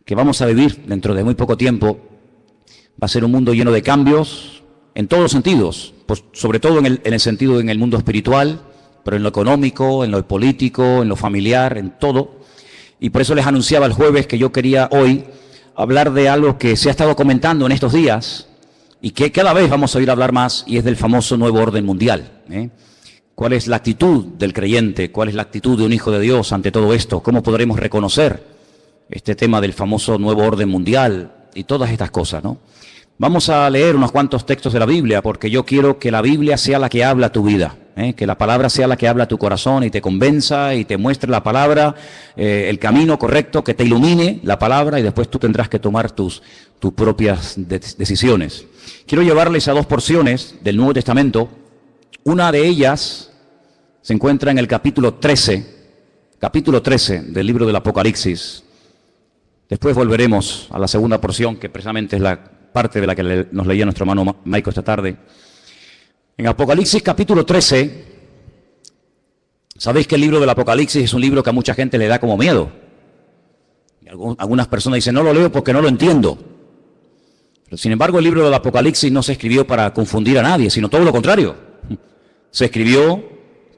que vamos a vivir dentro de muy poco tiempo va a ser un mundo lleno de cambios en todos los sentidos, pues sobre todo en el sentido en el mundo espiritual, pero en lo económico, en lo político, en lo familiar, en todo. Y por eso les anunciaba el jueves que yo quería hoy hablar de algo que se ha estado comentando en estos días y que cada vez vamos a oír hablar más, y es del famoso nuevo orden mundial. ¿Cuál es la actitud del creyente? ¿Cuál es la actitud de un hijo de Dios ante todo esto? ¿Cómo podremos reconocer este tema del famoso nuevo orden mundial y todas estas cosas, ¿no? Vamos a leer unos cuantos textos de la Biblia, porque yo quiero que la Biblia sea la que habla tu vida, que la palabra sea la que habla tu corazón y te convenza y te muestre la palabra, el camino correcto, que te ilumine la palabra, y después tú tendrás que tomar tus propias decisiones. Quiero llevarles a dos porciones del Nuevo Testamento. Una de ellas se encuentra en el capítulo 13 del libro del Apocalipsis. Después volveremos a la segunda porción, que precisamente es la parte de la que nos leía nuestro hermano Michael esta tarde. En Apocalipsis capítulo 13, sabéis que el libro del Apocalipsis es un libro que a mucha gente le da como miedo. Algunas personas dicen, no lo leo porque no lo entiendo. Pero sin embargo, el libro del Apocalipsis no se escribió para confundir a nadie, sino todo lo contrario. Se escribió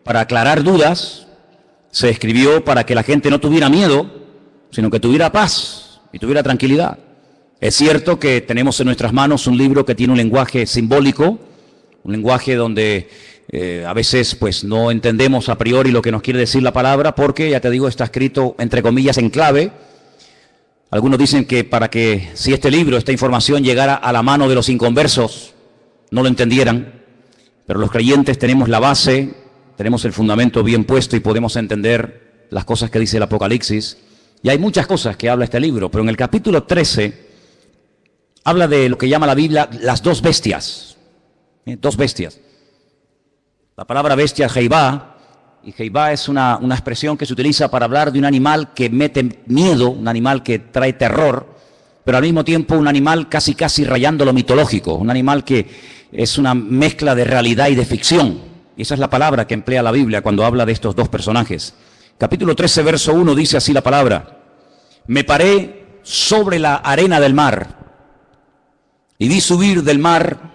para aclarar dudas, se escribió para que la gente no tuviera miedo, sino que tuviera paz y tuviera tranquilidad. Es cierto que tenemos en nuestras manos un libro que tiene un lenguaje simbólico, un lenguaje donde a veces pues no entendemos a priori lo que nos quiere decir la palabra, porque, ya te digo, está escrito entre comillas en clave. Algunos dicen que para que si este libro, esta información llegara a la mano de los inconversos, no lo entendieran, pero los creyentes tenemos la base, tenemos el fundamento bien puesto y podemos entender las cosas que dice el Apocalipsis. Y hay muchas cosas que habla este libro, pero en el capítulo 13 habla de lo que llama la Biblia las dos bestias. Dos bestias. La palabra bestia es Jehová, y Jehová es una expresión que se utiliza para hablar de un animal que mete miedo, un animal que trae terror, pero al mismo tiempo un animal casi rayando lo mitológico, un animal que es una mezcla de realidad y de ficción. Y esa es la palabra que emplea la Biblia cuando habla de estos dos personajes. Capítulo 13, verso 1 dice así la palabra: me paré sobre la arena del mar y vi subir del mar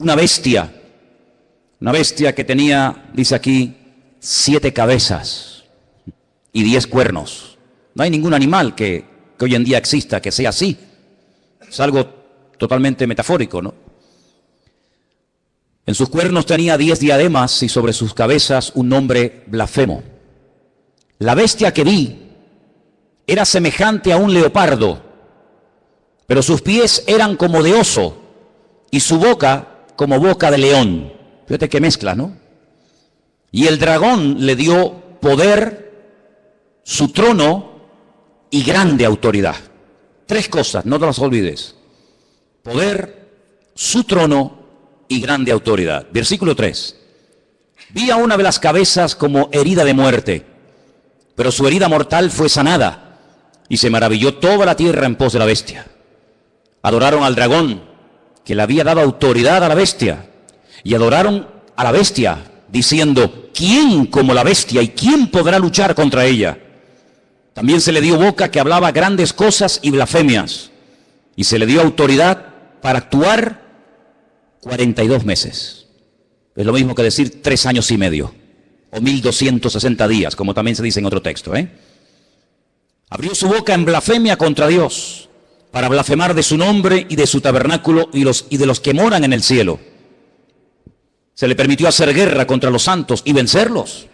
una bestia que tenía, dice aquí, 7 cabezas y 10 cuernos. No hay ningún animal que hoy en día exista que sea así. Es algo totalmente metafórico, ¿no? En sus cuernos tenía 10 diademas y sobre sus cabezas un nombre blasfemo. La bestia que vi era semejante a un leopardo, pero sus pies eran como de oso y su boca como boca de león. Fíjate qué mezcla, ¿no? Y el dragón le dio poder, su trono y grande autoridad. 3 cosas, no te las olvides: poder, su trono y grande autoridad. Versículo 3. Vi a una de las cabezas como herida de muerte, pero su herida mortal fue sanada, y se maravilló toda la tierra en pos de la bestia. Adoraron al dragón, que le había dado autoridad a la bestia, y adoraron a la bestia, diciendo: ¿quién como la bestia y quién podrá luchar contra ella? También se le dio boca que hablaba grandes cosas y blasfemias, y se le dio autoridad para actuar 42 meses. Es lo mismo que decir 3 años y medio, o 1260 días, como también se dice en otro texto. Abrió su boca en blasfemia contra Dios, para blasfemar de su nombre y de su tabernáculo y de los que moran en el cielo. Se le permitió hacer guerra contra los santos y vencerlos.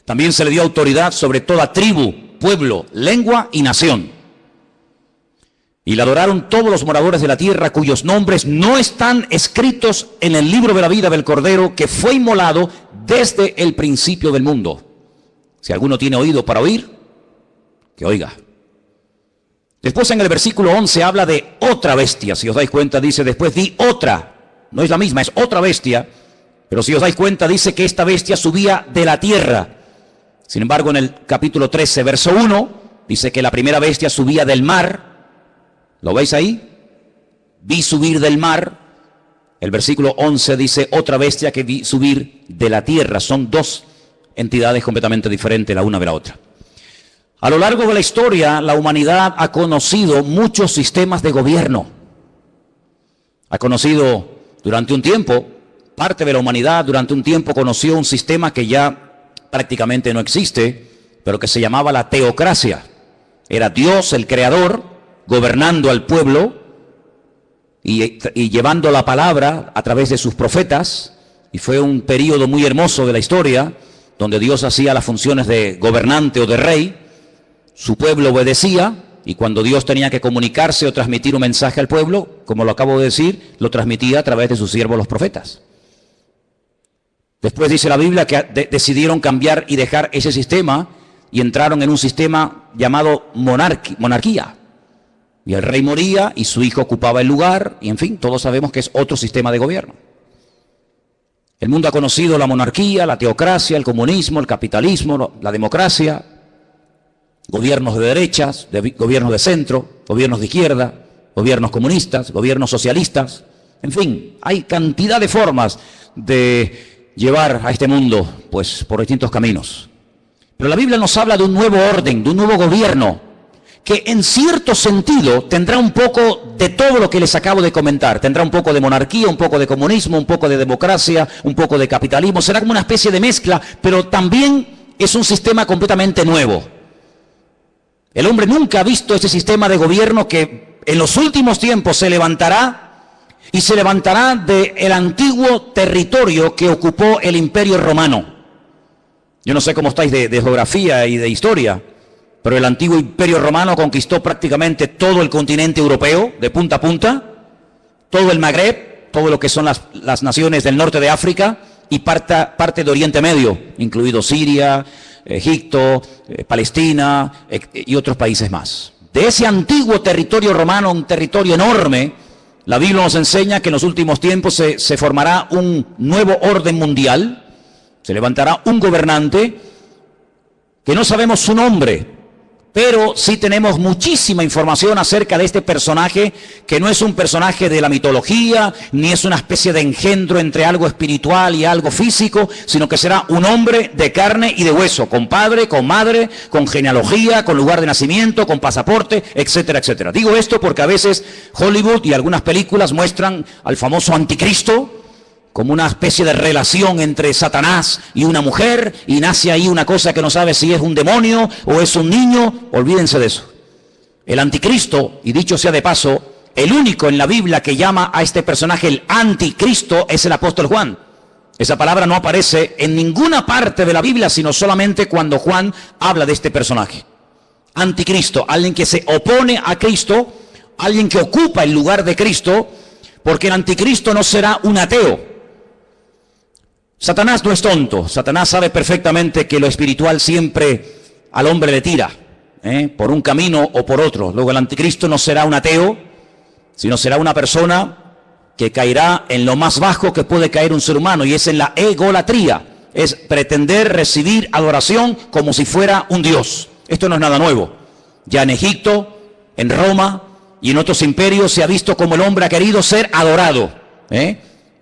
También se le dio autoridad sobre toda tribu, pueblo, lengua y nación. Y le adoraron todos los moradores de la tierra, cuyos nombres no están escritos en el libro de la vida del Cordero, que fue inmolado desde el principio del mundo. Si alguno tiene oído para oír, que oiga. Después en el versículo 11 habla de otra bestia. Si os dais cuenta, dice: después vi otra. No es la misma, es otra bestia. Pero si os dais cuenta, dice que esta bestia subía de la tierra. Sin embargo, en el capítulo 13, verso 1, dice que la primera bestia subía del mar. ¿Lo veis ahí? Vi subir del mar. El versículo 11 dice otra bestia que vi subir de la tierra. Son 2 entidades completamente diferentes la una de la otra. A lo largo de la historia, la humanidad ha conocido muchos sistemas de gobierno. Ha conocido durante un tiempo, parte de la humanidad durante un tiempo conoció un sistema que ya prácticamente no existe, pero que se llamaba la teocracia. Era Dios, el creador, gobernando al pueblo y llevando la palabra a través de sus profetas. Y fue un periodo muy hermoso de la historia, donde Dios hacía las funciones de gobernante o de rey. Su pueblo obedecía, y cuando Dios tenía que comunicarse o transmitir un mensaje al pueblo, como lo acabo de decir, lo transmitía a través de sus siervos los profetas. Después dice la Biblia que decidieron cambiar y dejar ese sistema y entraron en un sistema llamado monarquía. Y el rey moría y su hijo ocupaba el lugar, y en fin, todos sabemos que es otro sistema de gobierno. El mundo ha conocido la monarquía, la teocracia, el comunismo, el capitalismo, la democracia, gobiernos de derechas, gobiernos de centro, gobiernos de izquierda, gobiernos comunistas, gobiernos socialistas. En fin, hay cantidad de formas de llevar a este mundo, pues, por distintos caminos. Pero la Biblia nos habla de un nuevo orden, de un nuevo gobierno, que en cierto sentido tendrá un poco de todo lo que les acabo de comentar. Tendrá un poco de monarquía, un poco de comunismo, un poco de democracia, un poco de capitalismo. Será como una especie de mezcla, pero también es un sistema completamente nuevo. El hombre nunca ha visto ese sistema de gobierno que en los últimos tiempos se levantará, y se levantará del antiguo territorio que ocupó el Imperio Romano. Yo no sé cómo estáis de geografía y de historia, pero el antiguo Imperio Romano conquistó prácticamente todo el continente europeo, de punta a punta, todo el Magreb, todo lo que son las naciones del norte de África y parte de Oriente Medio, incluido Siria, Egipto, Palestina y otros países más. De ese antiguo territorio romano, un territorio enorme, la Biblia nos enseña que en los últimos tiempos se formará un nuevo orden mundial, se levantará un gobernante que no sabemos su nombre, pero sí tenemos muchísima información acerca de este personaje, que no es un personaje de la mitología, ni es una especie de engendro entre algo espiritual y algo físico, sino que será un hombre de carne y de hueso, con padre, con madre, con genealogía, con lugar de nacimiento, con pasaporte, etcétera, etcétera. Digo esto porque a veces Hollywood y algunas películas muestran al famoso anticristo como una especie de relación entre Satanás y una mujer, y nace ahí una cosa que no sabe si es un demonio o es un niño. Olvídense de eso. El anticristo, y dicho sea de paso, el único en la Biblia que llama a este personaje el anticristo es el apóstol Juan. Esa palabra no aparece en ninguna parte de la Biblia, sino solamente cuando Juan habla de este personaje. Anticristo, alguien que se opone a Cristo, alguien que ocupa el lugar de Cristo, porque el anticristo no será un ateo. Satanás no es tonto. Satanás sabe perfectamente que lo espiritual siempre al hombre le tira, por un camino o por otro. Luego el anticristo no será un ateo, sino será una persona que caerá en lo más bajo que puede caer un ser humano, y es en la egolatría. Es pretender recibir adoración como si fuera un dios. Esto no es nada nuevo. Ya en Egipto, en Roma y en otros imperios se ha visto como el hombre ha querido ser adorado.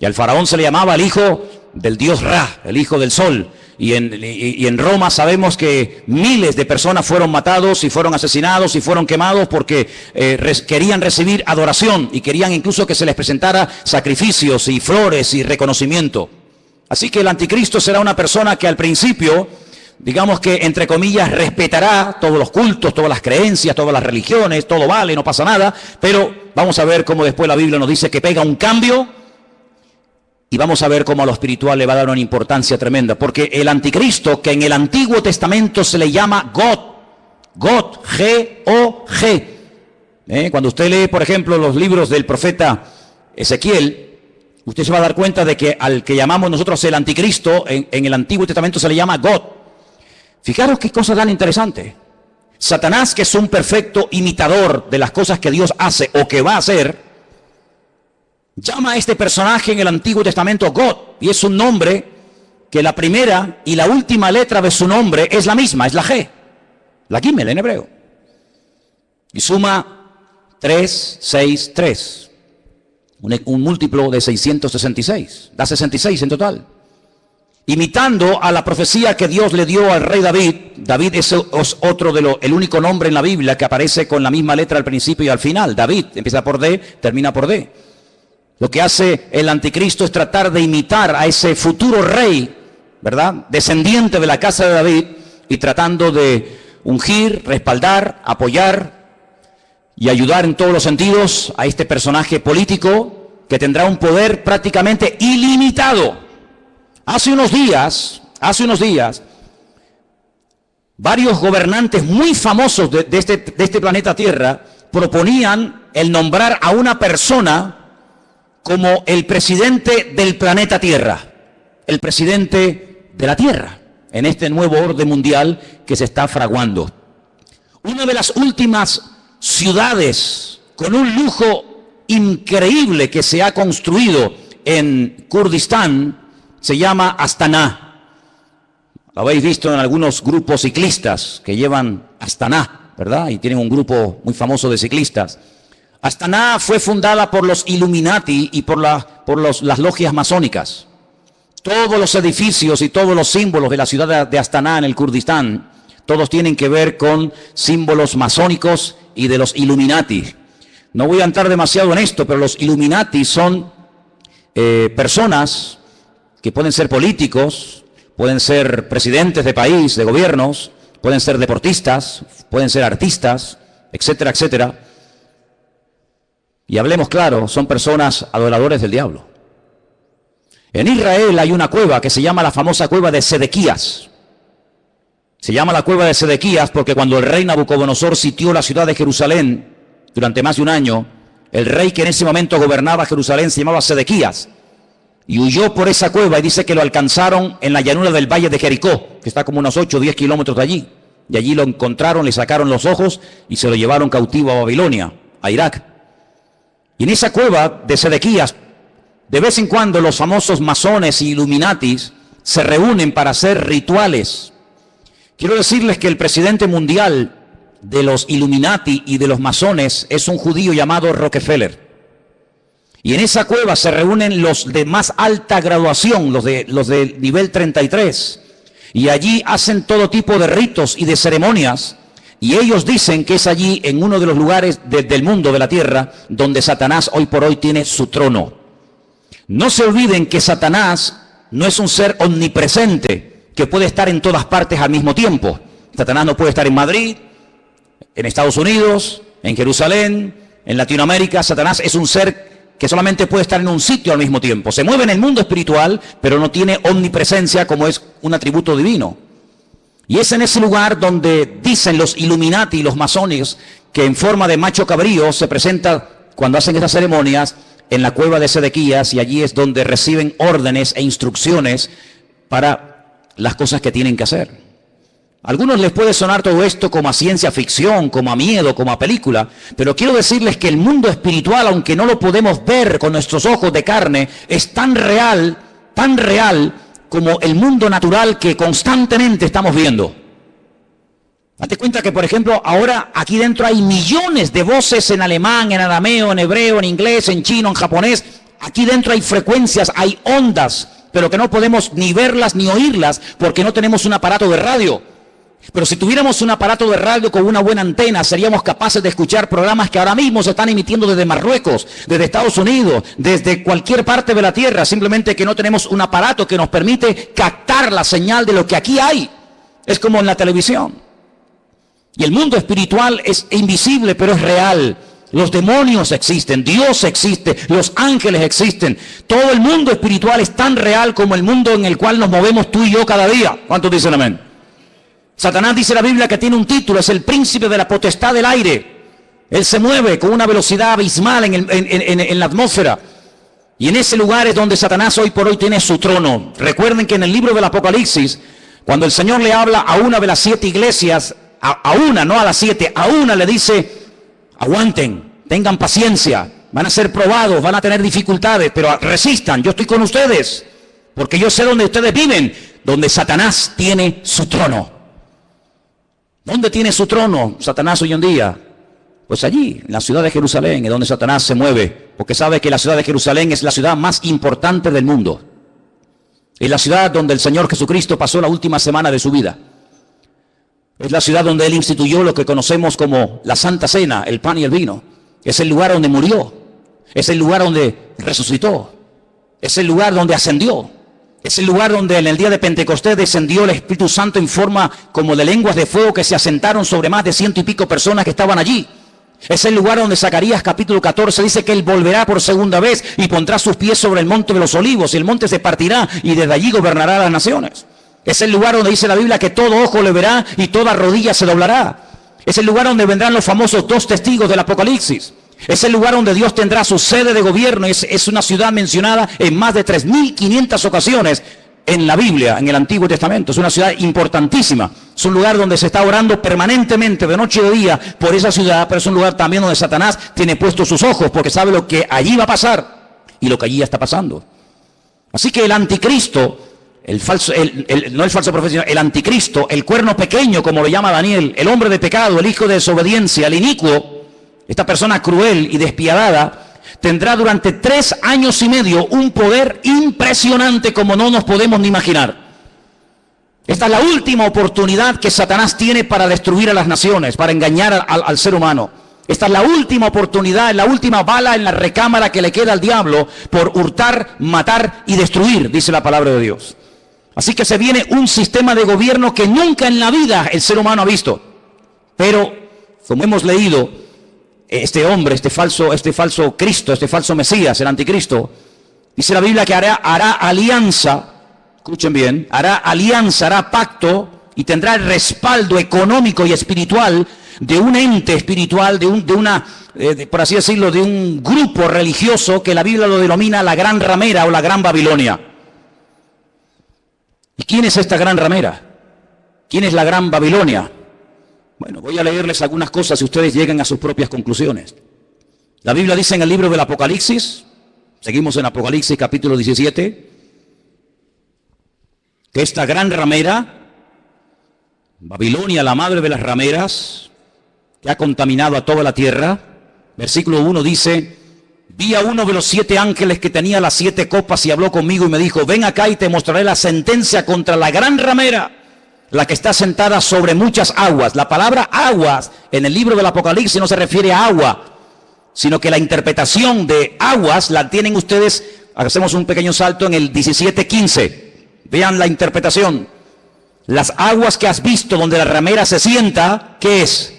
Y al faraón se le llamaba el hijo del dios Ra, el hijo del sol. Y en Roma sabemos que miles de personas fueron matados y fueron asesinados y fueron quemados porque querían recibir adoración y querían incluso que se les presentara sacrificios y flores y reconocimiento. Así que el anticristo será una persona que al principio, digamos que entre comillas, respetará todos los cultos, todas las creencias, todas las religiones, todo vale, no pasa nada, pero vamos a ver cómo después la Biblia nos dice que pega un cambio. Y vamos a ver cómo a lo espiritual le va a dar una importancia tremenda. Porque el anticristo, que en el Antiguo Testamento se le llama God, G-O-G. Cuando usted lee, por ejemplo, los libros del profeta Ezequiel, usted se va a dar cuenta de que al que llamamos nosotros el anticristo, en el Antiguo Testamento se le llama God. Fijaros qué cosa tan interesante. Satanás, que es un perfecto imitador de las cosas que Dios hace o que va a hacer, llama a este personaje en el Antiguo Testamento God, y es un nombre que la primera y la última letra de su nombre es la misma, es la G, la Gimel en hebreo. Y suma 3, 6, 3, un múltiplo de 666, da 66 en total. imitando a la profecía que Dios le dio al rey David. David es el único nombre en la Biblia que aparece con la misma letra al principio y al final. David empieza por D, termina por D. Lo que hace el anticristo es tratar de imitar a ese futuro rey, ¿verdad?, descendiente de la casa de David, y tratando de ungir, respaldar, apoyar y ayudar en todos los sentidos a este personaje político que tendrá un poder prácticamente ilimitado. Hace unos días, varios gobernantes muy famosos de este planeta Tierra proponían el nombrar a una persona como el presidente del planeta Tierra, el presidente de la Tierra, en este nuevo orden mundial que se está fraguando. Una de las últimas ciudades con un lujo increíble que se ha construido en Kurdistán se llama Astana. Lo habéis visto en algunos grupos ciclistas que llevan Astana, ¿verdad? Y tienen un grupo muy famoso de ciclistas. Astana fue fundada por los Illuminati y por las logias masónicas. Todos los edificios y todos los símbolos de la ciudad de Astana en el Kurdistán, todos tienen que ver con símbolos masónicos y de los Illuminati. No voy a entrar demasiado en esto, pero los Illuminati son personas que pueden ser políticos, pueden ser presidentes de país, de gobiernos, pueden ser deportistas, pueden ser artistas, etcétera, etcétera. Y hablemos claro, son personas adoradores del diablo. En Israel hay una cueva que se llama la famosa cueva de Sedequías. Se llama la cueva de Sedequías porque cuando el rey Nabucodonosor sitió la ciudad de Jerusalén durante más de un año, el rey que en ese momento gobernaba Jerusalén se llamaba Sedequías y huyó por esa cueva, y dice que lo alcanzaron en la llanura del valle de Jericó, que está como unos 8 o 10 kilómetros de allí. Y allí lo encontraron, le sacaron los ojos y se lo llevaron cautivo a Babilonia, a Irak. Y en esa cueva de Sedequías, de vez en cuando los famosos masones y Illuminatis se reúnen para hacer rituales. Quiero decirles que el presidente mundial de los Illuminati y de los masones es un judío llamado Rockefeller. Y en esa cueva se reúnen los de más alta graduación, los de nivel 33. Y allí hacen todo tipo de ritos y de ceremonias. Y ellos dicen que es allí, en uno de los lugares del mundo, de la tierra, donde Satanás hoy por hoy tiene su trono. No se olviden que Satanás no es un ser omnipresente que puede estar en todas partes al mismo tiempo. Satanás no puede estar en Madrid, en Estados Unidos, en Jerusalén, en Latinoamérica. Satanás es un ser que solamente puede estar en un sitio al mismo tiempo. Se mueve en el mundo espiritual, pero no tiene omnipresencia como es un atributo divino. Y es en ese lugar donde dicen los Illuminati y los masones que en forma de macho cabrío se presenta cuando hacen esas ceremonias en la cueva de Sedequías, y allí es donde reciben órdenes e instrucciones para las cosas que tienen que hacer. A algunos les puede sonar todo esto como a ciencia ficción, como a miedo, como a película, pero quiero decirles que el mundo espiritual, aunque no lo podemos ver con nuestros ojos de carne, es tan real como el mundo natural que constantemente estamos viendo. Date cuenta que, por ejemplo, ahora aquí dentro hay millones de voces en alemán, en arameo, en hebreo, en inglés, en chino, en japonés. Aquí dentro hay frecuencias, hay ondas, pero que no podemos ni verlas ni oírlas porque no tenemos un aparato de radio. Pero si tuviéramos un aparato de radio con una buena antena, seríamos capaces de escuchar programas que ahora mismo se están emitiendo desde Marruecos, desde Estados Unidos, desde cualquier parte de la tierra, simplemente que no tenemos un aparato que nos permite captar la señal de lo que aquí hay. Es como en la televisión. Y el mundo espiritual es invisible, pero es real. Los demonios existen, Dios existe, los ángeles existen. Todo el mundo espiritual es tan real como el mundo en el cual nos movemos tú y yo cada día. ¿Cuántos dicen amén? Satanás, dice la Biblia, que tiene un título, es el príncipe de la potestad del aire. Él se mueve con una velocidad abismal en la atmósfera. Y en ese lugar es donde Satanás hoy por hoy tiene su trono. Recuerden que en el libro del Apocalipsis, cuando el Señor le habla a una de las 7 iglesias, a una, no a las 7, a una le dice: aguanten, tengan paciencia, van a ser probados, van a tener dificultades, pero resistan, yo estoy con ustedes, porque yo sé dónde ustedes viven, donde Satanás tiene su trono. ¿Dónde tiene su trono Satanás hoy en día? Pues allí, en la ciudad de Jerusalén, es donde Satanás se mueve, porque sabe que la ciudad de Jerusalén es la ciudad más importante del mundo. Es la ciudad donde el Señor Jesucristo pasó la última semana de su vida. Es la ciudad donde Él instituyó lo que conocemos como la Santa Cena, el pan y el vino. Es el lugar donde murió. Es el lugar donde resucitó. Es el lugar donde ascendió. Es el lugar donde en el día de Pentecostés descendió el Espíritu Santo en forma como de lenguas de fuego que se asentaron sobre más de 100 y pico personas que estaban allí. Es el lugar donde Zacarías capítulo 14 dice que Él volverá por segunda vez y pondrá sus pies sobre el monte de los olivos y el monte se partirá y desde allí gobernará a las naciones. Es el lugar donde dice la Biblia que todo ojo le verá y toda rodilla se doblará. Es el lugar donde vendrán los famosos 2 testigos del Apocalipsis. Es el lugar donde Dios tendrá su sede de gobierno. Es una ciudad mencionada en más de 3.500 ocasiones en la Biblia, en el Antiguo Testamento. Es una ciudad importantísima. Es un lugar donde se está orando permanentemente, de noche y de día, por esa ciudad, pero es un lugar también donde Satanás tiene puestos sus ojos, porque sabe lo que allí va a pasar y lo que allí ya está pasando. Así que el anticristo, no el falso profeta, sino el anticristo, el cuerno pequeño, como lo llama Daniel, el hombre de pecado, el hijo de desobediencia, el inicuo, esta persona cruel y despiadada, tendrá durante 3 años y medio un poder impresionante como no nos podemos ni imaginar. Esta es la última oportunidad que Satanás tiene para destruir a las naciones, para engañar al ser humano. Esta es la última oportunidad, la última bala en la recámara que le queda al diablo por hurtar, matar y destruir, dice la palabra de Dios. Así que se viene un sistema de gobierno que nunca en la vida el ser humano ha visto. Pero, como hemos leído, este hombre, este falso Cristo, este falso Mesías, el anticristo, dice la Biblia que hará alianza, escuchen bien, hará pacto y tendrá el respaldo económico y espiritual de un ente espiritual, por así decirlo, de un grupo religioso que la Biblia lo denomina la Gran Ramera o la Gran Babilonia. ¿Y quién es esta Gran Ramera? ¿Quién es la Gran Babilonia? Bueno, voy a leerles algunas cosas y ustedes lleguen a sus propias conclusiones. La Biblia dice en el libro del Apocalipsis, seguimos en Apocalipsis capítulo 17, que esta gran ramera, Babilonia, la madre de las rameras, que ha contaminado a toda la tierra, versículo 1 dice: vi a uno de los 7 ángeles que tenía las 7 copas y habló conmigo y me dijo: ven acá y te mostraré la sentencia contra la gran ramera, la que está sentada sobre muchas aguas. La palabra aguas en el libro del Apocalipsis no se refiere a agua, sino que la interpretación de aguas la tienen ustedes. Hacemos un pequeño salto en el 17:15. Vean la interpretación. Las aguas que has visto donde la ramera se sienta, ¿qué es?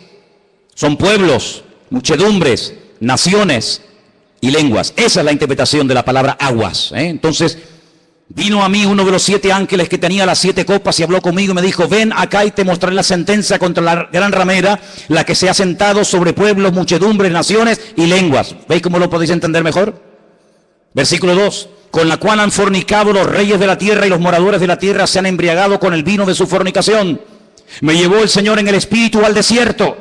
Son pueblos, muchedumbres, naciones y lenguas. Esa es la interpretación de la palabra aguas. Entonces, vino a mí uno de los 7 ángeles que tenía las 7 copas y habló conmigo y me dijo: ven acá y te mostraré la sentencia contra la gran ramera, la que se ha sentado sobre pueblos, muchedumbres, naciones y lenguas. ¿Veis cómo lo podéis entender mejor? Versículo 2. Con la cual han fornicado los reyes de la tierra y los moradores de la tierra se han embriagado con el vino de su fornicación. Me llevó el Señor en el espíritu al desierto.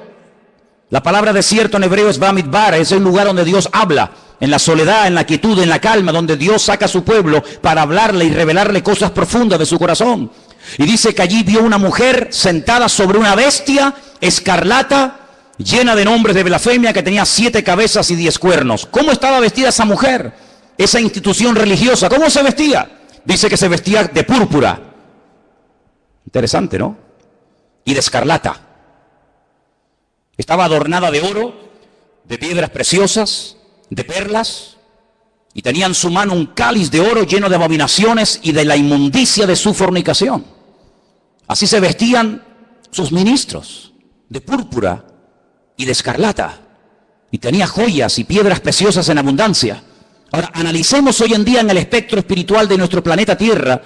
La palabra desierto en hebreo es Bamidbar, es el lugar donde Dios habla, en la soledad, en la quietud, en la calma, donde Dios saca a su pueblo para hablarle y revelarle cosas profundas de su corazón. Y dice que allí vio una mujer sentada sobre una bestia escarlata, llena de nombres de blasfemia, que tenía 7 cabezas y 10 cuernos. ¿Cómo estaba vestida esa mujer? Esa institución religiosa, ¿cómo se vestía? Dice que se vestía de púrpura. Interesante, ¿no? Y de escarlata. Estaba adornada de oro, de piedras preciosas, de perlas, y tenía en su mano un cáliz de oro lleno de abominaciones y de la inmundicia de su fornicación. Así se vestían sus ministros, de púrpura y de escarlata, y tenía joyas y piedras preciosas en abundancia. Ahora, analicemos hoy en día en el espectro espiritual de nuestro planeta Tierra,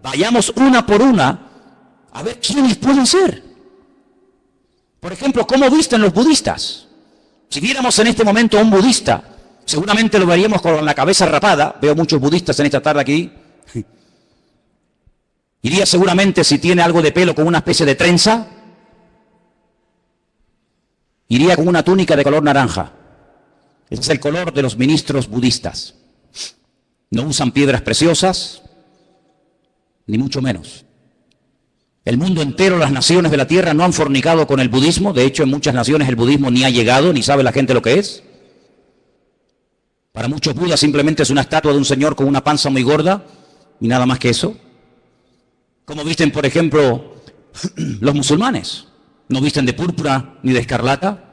vayamos una por una a ver quiénes pueden ser. Por ejemplo, ¿cómo visten los budistas? Si viéramos en este momento a un budista, seguramente lo veríamos con la cabeza rapada. Veo muchos budistas en esta tarde aquí. Iría seguramente, si tiene algo de pelo, con una especie de trenza. Iría con una túnica de color naranja. Ese es el color de los ministros budistas. No usan piedras preciosas, ni mucho menos. El mundo entero, las naciones de la tierra no han fornicado con el budismo. De hecho, en muchas naciones el budismo ni ha llegado, ni sabe la gente lo que es. Para muchos Buda simplemente es una estatua de un señor con una panza muy gorda, y nada más que eso. ¿Cómo visten, por ejemplo, los musulmanes? No visten de púrpura ni de escarlata.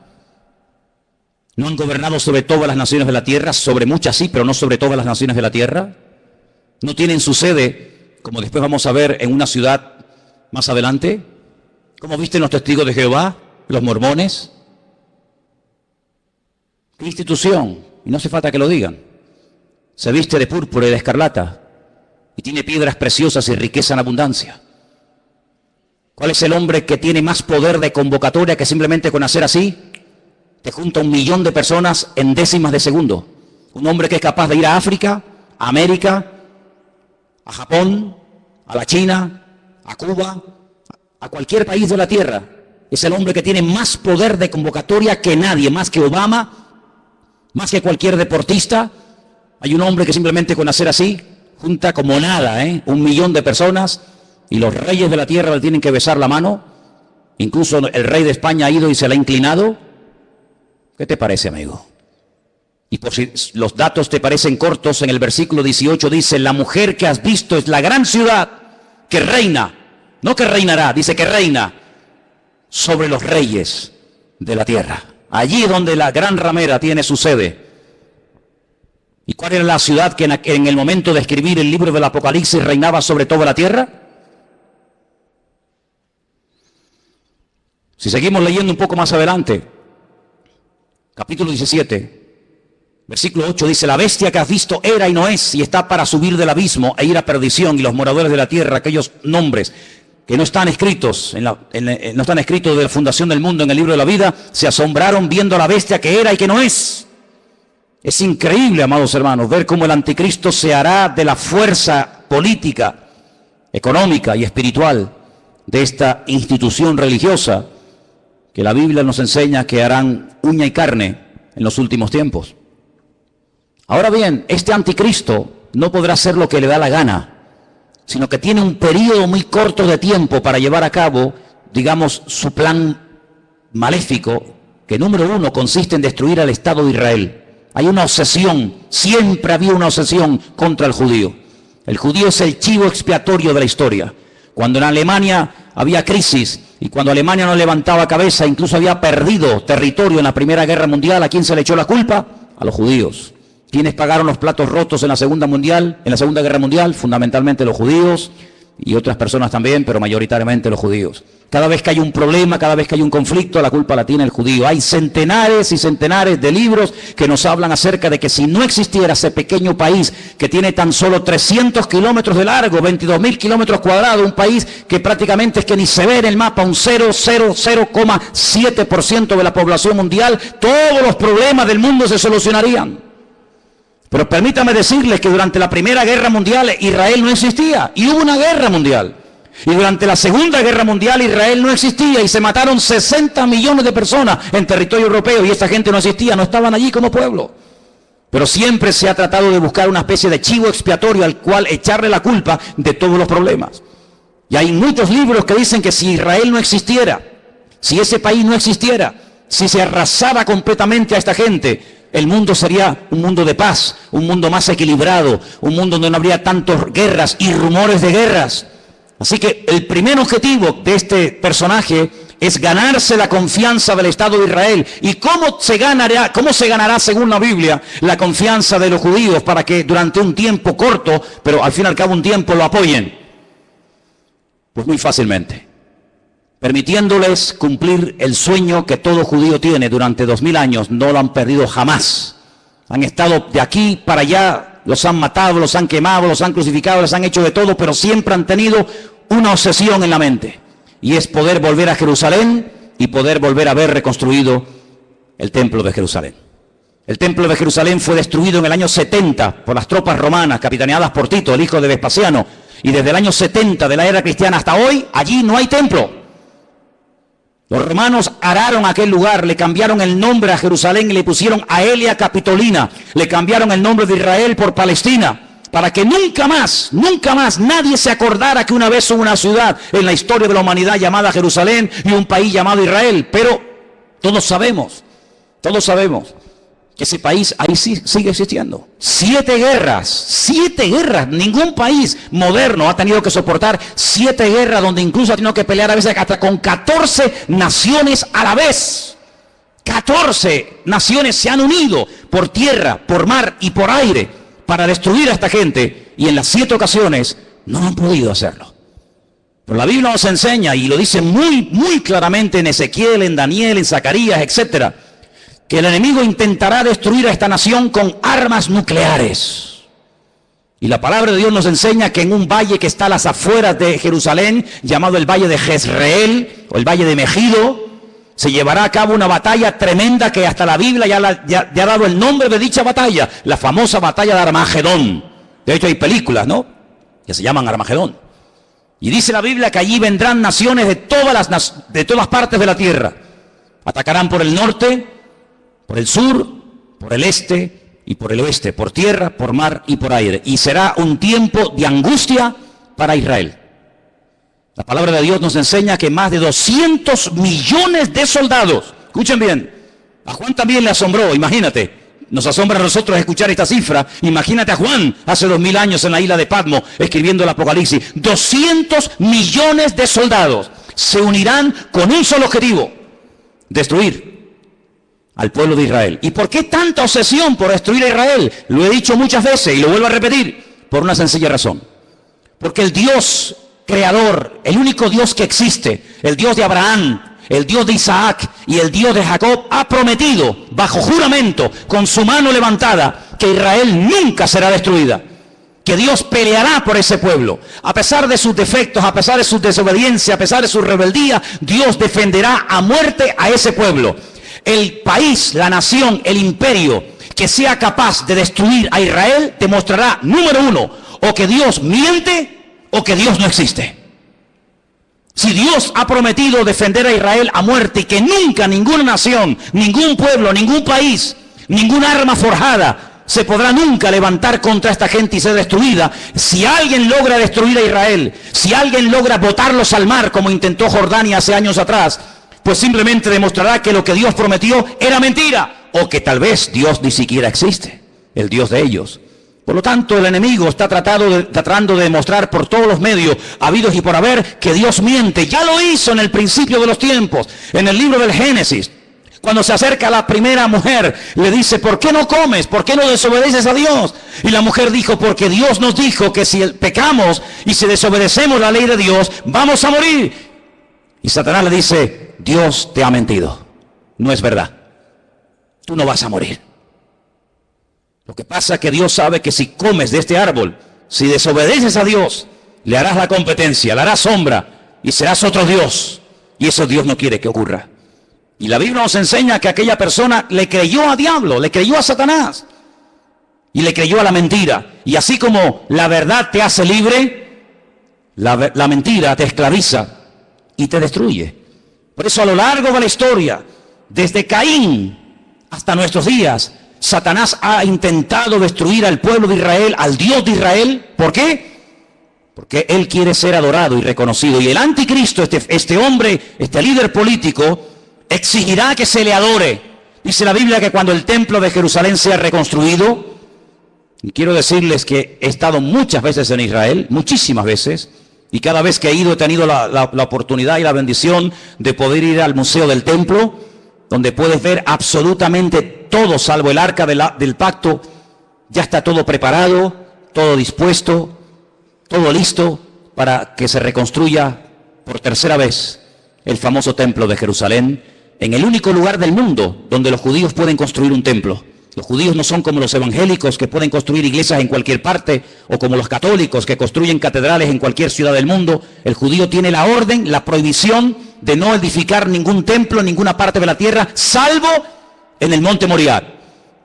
No han gobernado sobre todas las naciones de la tierra, sobre muchas sí, pero no sobre todas las naciones de la tierra. No tienen su sede, como después vamos a ver, en una ciudad más adelante. ¿Cómo visten los testigos de Jehová, los mormones? ¿Qué institución? Y no hace falta que lo digan. Se viste de púrpura y de escarlata y tiene piedras preciosas y riqueza en abundancia. ¿Cuál es el hombre que tiene más poder de convocatoria que simplemente con hacer así te junta 1 millón de personas en décimas de segundo? Un hombre que es capaz de ir a África, a América, a Japón, a la China, a Cuba, a cualquier país de la tierra. Es el hombre que tiene más poder de convocatoria que nadie, más que Obama, más que cualquier deportista. Hay un hombre que simplemente con hacer así junta como nada, 1 millón de personas, y los reyes de la tierra le tienen que besar la mano. Incluso el rey de España ha ido y se le ha inclinado. ¿Qué te parece, amigo? Y por si los datos te parecen cortos, en el versículo 18 dice: la mujer que has visto es la gran ciudad que reina, no que reinará, dice que reina sobre los reyes de la tierra. Allí donde la gran ramera tiene su sede. ¿Y cuál era la ciudad que en el momento de escribir el libro del Apocalipsis reinaba sobre toda la tierra? Si seguimos leyendo un poco más adelante, capítulo 17, versículo 8 dice: la bestia que has visto era y no es, y está para subir del abismo e ir a perdición, y los moradores de la tierra, aquellos nombres que no están escritos, no están escritos de la fundación del mundo en el libro de la vida, se asombraron viendo a la bestia que era y que no es. Es increíble, amados hermanos, ver cómo el anticristo se hará de la fuerza política, económica y espiritual de esta institución religiosa que la Biblia nos enseña que harán uña y carne en los últimos tiempos. Ahora bien, este anticristo no podrá hacer lo que le da la gana, sino que tiene un periodo muy corto de tiempo para llevar a cabo, digamos, su plan maléfico, que número 1 consiste en destruir al Estado de Israel. Hay una obsesión, siempre había una obsesión contra el judío. El judío es el chivo expiatorio de la historia. Cuando en Alemania había crisis y cuando Alemania no levantaba cabeza, incluso había perdido territorio en la Primera Guerra Mundial, ¿a quién se le echó la culpa? A los judíos. ¿Quiénes pagaron los platos rotos en la Segunda Guerra Mundial? Fundamentalmente los judíos y otras personas también, pero mayoritariamente los judíos. Cada vez que hay un problema, cada vez que hay un conflicto, la culpa la tiene el judío. Hay centenares y centenares de libros que nos hablan acerca de que si no existiera ese pequeño país que tiene tan solo 300 kilómetros de largo, 22.000 kilómetros cuadrados, un país que prácticamente es que ni se ve en el mapa, un 0,7% de la población mundial, todos los problemas del mundo se solucionarían. Pero permítame decirles que durante la Primera Guerra Mundial Israel no existía y hubo una guerra mundial. Y durante la Segunda Guerra Mundial Israel no existía y se mataron 60 millones de personas en territorio europeo y esta gente no existía, no estaban allí como pueblo. Pero siempre se ha tratado de buscar una especie de chivo expiatorio al cual echarle la culpa de todos los problemas. Y hay muchos libros que dicen que si Israel no existiera, si ese país no existiera, si se arrasara completamente a esta gente, el mundo sería un mundo de paz, un mundo más equilibrado, un mundo donde no habría tantas guerras y rumores de guerras. Así que el primer objetivo de este personaje es ganarse la confianza del Estado de Israel. ¿Y cómo se ganará, según la Biblia, la confianza de los judíos para que durante un tiempo corto, pero al fin y al cabo un tiempo, lo apoyen? Pues muy fácilmente, permitiéndoles cumplir el sueño que todo judío tiene durante 2000 años. No lo han perdido jamás. Han estado de aquí para allá, los han matado, los han quemado, los han crucificado, les han hecho de todo, pero siempre han tenido una obsesión en la mente. Y es poder volver a Jerusalén y poder volver a ver reconstruido el templo de Jerusalén. El templo de Jerusalén fue destruido en el año 70 por las tropas romanas, capitaneadas por Tito, el hijo de Vespasiano. Y desde el año 70 de la era cristiana hasta hoy, allí no hay templo. Los romanos araron aquel lugar, le cambiaron el nombre a Jerusalén y le pusieron Aelia Capitolina. Le cambiaron el nombre de Israel por Palestina, para que nunca más nadie se acordara que una vez hubo una ciudad en la historia de la humanidad llamada Jerusalén y un país llamado Israel. Pero todos sabemos que ese país ahí sí sigue existiendo. 7 guerras. Ningún país moderno ha tenido que soportar 7 guerras, donde incluso ha tenido que pelear a veces hasta con 14 naciones a la vez. 14 naciones se han unido por tierra, por mar y por aire para destruir a esta gente, y en las 7 ocasiones no han podido hacerlo. Pero la Biblia nos enseña, y lo dice muy claramente en Ezequiel, en Daniel, en Zacarías, etcétera, que el enemigo intentará destruir a esta nación con armas nucleares. Y la palabra de Dios nos enseña que en un valle que está a las afueras de Jerusalén, llamado el Valle de Jezreel, o el Valle de Megido, se llevará a cabo una batalla tremenda que hasta la Biblia ya ha dado el nombre de dicha batalla, la famosa batalla de Armagedón. De hecho hay películas, ¿no?, que se llaman Armagedón. Y dice la Biblia que allí vendrán naciones de todas partes de la tierra. Atacarán por el norte, por el sur, por el este y por el oeste, por tierra, por mar y por aire. Y será un tiempo de angustia para Israel. La palabra de Dios nos enseña que más de 200 millones de soldados, escuchen bien, a Juan también le asombró, imagínate, nos asombra a nosotros escuchar esta cifra. Imagínate a Juan hace 2000 años en la isla de Patmos escribiendo el Apocalipsis. 200 millones de soldados se unirán con un solo objetivo: destruir al pueblo de Israel. ¿Y por qué tanta obsesión por destruir a Israel? Lo he dicho muchas veces y lo vuelvo a repetir, por una sencilla razón. Porque el Dios creador, el único Dios que existe, el Dios de Abraham, el Dios de Isaac y el Dios de Jacob, ha prometido bajo juramento, con su mano levantada, que Israel nunca será destruida, que Dios peleará por ese pueblo. A pesar de sus defectos, a pesar de su desobediencia, a pesar de su rebeldía, Dios defenderá a muerte a ese pueblo. El país, la nación, el imperio que sea capaz de destruir a Israel demostrará, número 1, o que Dios miente o que Dios no existe. Si Dios ha prometido defender a Israel a muerte y que nunca ninguna nación, ningún pueblo, ningún país, ningún arma forjada se podrá nunca levantar contra esta gente y ser destruida, si alguien logra destruir a Israel, si alguien logra botarlos al mar como intentó Jordania hace años atrás, pues simplemente demostrará que lo que Dios prometió era mentira, o que tal vez Dios ni siquiera existe, el Dios de ellos. Por lo tanto, el enemigo está tratando de demostrar por todos los medios habidos y por haber que Dios miente. Ya lo hizo en el principio de los tiempos, en el libro del Génesis. Cuando se acerca a la primera mujer, le dice: ¿por qué no comes? ¿Por qué no desobedeces a Dios? Y la mujer dijo: porque Dios nos dijo que si pecamos y si desobedecemos la ley de Dios, vamos a morir. Y Satanás le dice: Dios te ha mentido. No es verdad. Tú no vas a morir. Lo que pasa es que Dios sabe que si comes de este árbol, si desobedeces a Dios, le harás la competencia, le harás sombra y serás otro Dios. Y eso Dios no quiere que ocurra. Y la Biblia nos enseña que aquella persona le creyó a diablo, le creyó a Satanás y le creyó a la mentira. Y así como la verdad te hace libre, la mentira te esclaviza y te destruye. Por eso a lo largo de la historia, desde Caín hasta nuestros días, Satanás ha intentado destruir al pueblo de Israel, al Dios de Israel. ¿Por qué? Porque él quiere ser adorado y reconocido. Y el anticristo, este hombre, este líder político, exigirá que se le adore. Dice la Biblia que cuando el templo de Jerusalén sea reconstruido, y quiero decirles que he estado muchas veces en Israel, muchísimas veces, y cada vez que he ido he tenido la oportunidad y la bendición de poder ir al Museo del Templo, donde puedes ver absolutamente todo, salvo el arca del pacto. Ya está todo preparado, todo dispuesto, todo listo para que se reconstruya por tercera vez el famoso templo de Jerusalén, en el único lugar del mundo donde los judíos pueden construir un templo. Los judíos no son como los evangélicos que pueden construir iglesias en cualquier parte, o como los católicos que construyen catedrales en cualquier ciudad del mundo. El judío tiene la orden, la prohibición de no edificar ningún templo en ninguna parte de la tierra, salvo en el monte Moriah,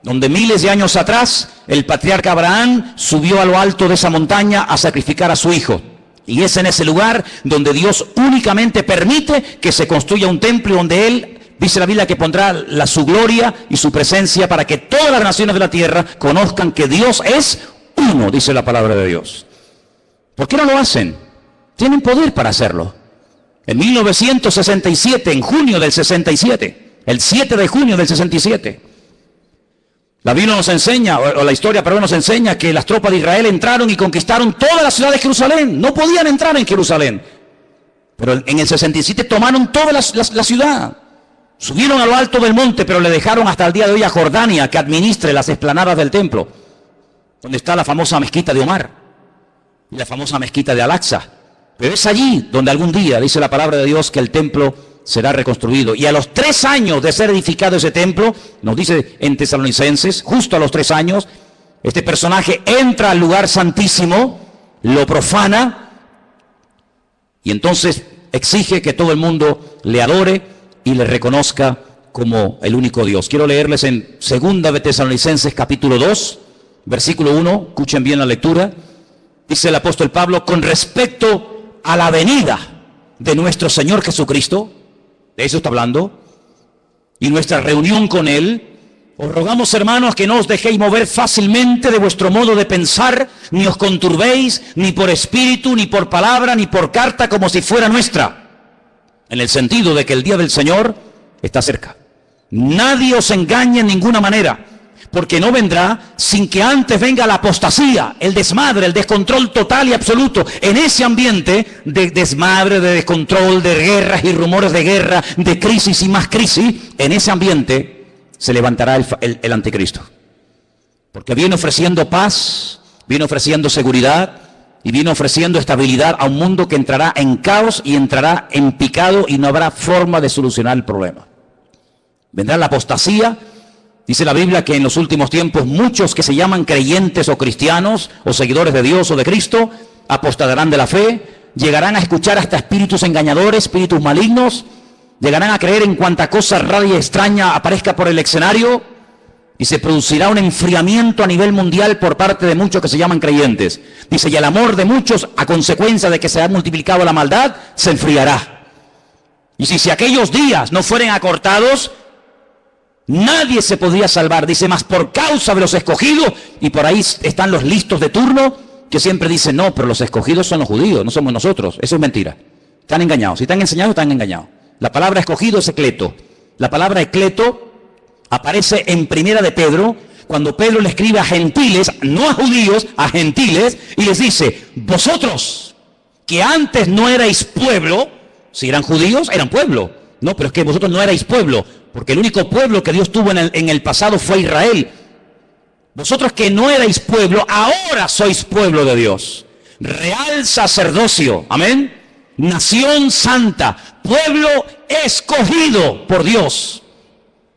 donde miles de años atrás el patriarca Abraham subió a lo alto de esa montaña a sacrificar a su hijo. Y es en ese lugar donde Dios únicamente permite que se construya un templo, donde Él, dice la Biblia, que pondrá su gloria y su presencia para que todas las naciones de la tierra conozcan que Dios es uno, dice la palabra de Dios. ¿Por qué no lo hacen? Tienen poder para hacerlo. En 1967, en junio del 67, el 7 de junio del 67, La Biblia nos enseña, o la historia, perdón, nos enseña que las tropas de Israel entraron y conquistaron toda la ciudad de Jerusalén. No podían entrar en Jerusalén. Pero en el 67 tomaron toda la ciudad. Subieron a lo alto del monte, pero le dejaron hasta el día de hoy a Jordania que administre las explanadas del templo, donde está la famosa mezquita de Omar y la famosa mezquita de Al-Aqsa. Pero es allí donde algún día, dice la palabra de Dios, que el templo será reconstruido. Y a los 3 años de ser edificado ese templo, nos dice en Tesalonicenses, justo a los 3 años, este personaje entra al lugar santísimo, lo profana, y entonces exige que todo el mundo le adore y le reconozca como el único Dios. Quiero leerles en 2 de Tesalonicenses capítulo 2, versículo 1, escuchen bien la lectura. Dice el apóstol Pablo, con respecto a la venida de nuestro Señor Jesucristo, de eso está hablando, y nuestra reunión con Él, os rogamos, hermanos, que no os dejéis mover fácilmente de vuestro modo de pensar, ni os conturbéis, ni por espíritu, ni por palabra, ni por carta, como si fuera nuestra, en el sentido de que el día del Señor está cerca. Nadie os engañe en ninguna manera, porque no vendrá sin que antes venga la apostasía, el desmadre, el descontrol total y absoluto. En ese ambiente de desmadre, de descontrol, de guerras y rumores de guerra, de crisis y más crisis, en ese ambiente se levantará el anticristo. Porque viene ofreciendo paz, viene ofreciendo seguridad y viene ofreciendo estabilidad a un mundo que entrará en caos y entrará en picado y no habrá forma de solucionar el problema. Vendrá la apostasía. Dice la Biblia que en los últimos tiempos muchos que se llaman creyentes o cristianos o seguidores de Dios o de Cristo apostatarán de la fe, llegarán a escuchar hasta espíritus engañadores, espíritus malignos, llegarán a creer en cuanta cosa rara y extraña aparezca por el escenario y se producirá un enfriamiento a nivel mundial por parte de muchos que se llaman creyentes. Dice, y el amor de muchos a consecuencia de que se ha multiplicado la maldad se enfriará. Y si aquellos días no fueren acortados, nadie se podría salvar. Dice, más por causa de los escogidos, y por ahí están los listos de turno, que siempre dicen, no, pero los escogidos son los judíos, no somos nosotros. Eso es mentira. Están engañados. Si están enseñados, están engañados. La palabra escogido es ecleto. La palabra ecleto aparece en Primera de Pedro, cuando Pedro le escribe a gentiles, no a judíos, a gentiles, y les dice, vosotros, que antes no erais pueblo, si eran judíos, eran pueblo. No, pero es que vosotros no erais pueblo, porque el único pueblo que Dios tuvo en el pasado fue Israel. Vosotros que no erais pueblo, ahora sois pueblo de Dios. Real sacerdocio, amén. Nación santa, pueblo escogido por Dios,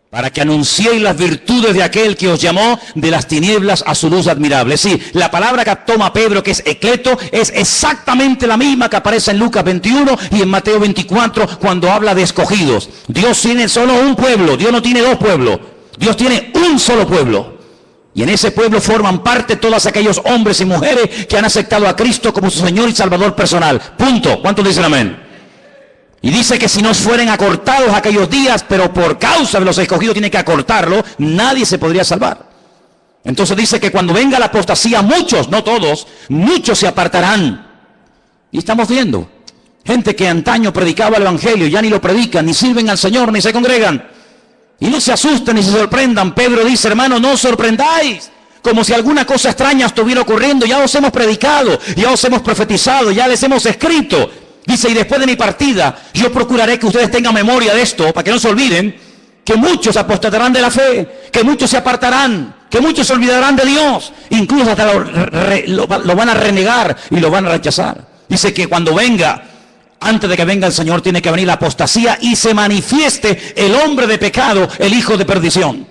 para que anunciéis las virtudes de aquel que os llamó de las tinieblas a su luz admirable. Sí, la palabra que toma Pedro, que es ecleto, es exactamente la misma que aparece en Lucas 21 y en Mateo 24 cuando habla de escogidos. Dios tiene solo un pueblo, Dios no tiene 2 pueblos, Dios tiene un solo pueblo. Y en ese pueblo forman parte todos aquellos hombres y mujeres que han aceptado a Cristo como su Señor y Salvador personal. Punto. ¿Cuántos dicen amén? Y dice que si no fueren acortados aquellos días, pero por causa de los escogidos tiene que acortarlo, nadie se podría salvar. Entonces dice que cuando venga la apostasía, muchos, no todos, muchos se apartarán. Y estamos viendo gente que antaño predicaba el evangelio, ya ni lo predican, ni sirven al Señor, ni se congregan. Y no se asusten ni se sorprendan. Pedro dice, hermano, no os sorprendáis, como si alguna cosa extraña estuviera ocurriendo. Ya os hemos predicado, ya os hemos profetizado, ya les hemos escrito. Dice, y después de mi partida, yo procuraré que ustedes tengan memoria de esto, para que no se olviden, que muchos apostatarán de la fe, que muchos se apartarán, que muchos se olvidarán de Dios, incluso hasta lo van a renegar y lo van a rechazar. Dice que cuando venga, antes de que venga el Señor, tiene que venir la apostasía y se manifieste el hombre de pecado, el hijo de perdición.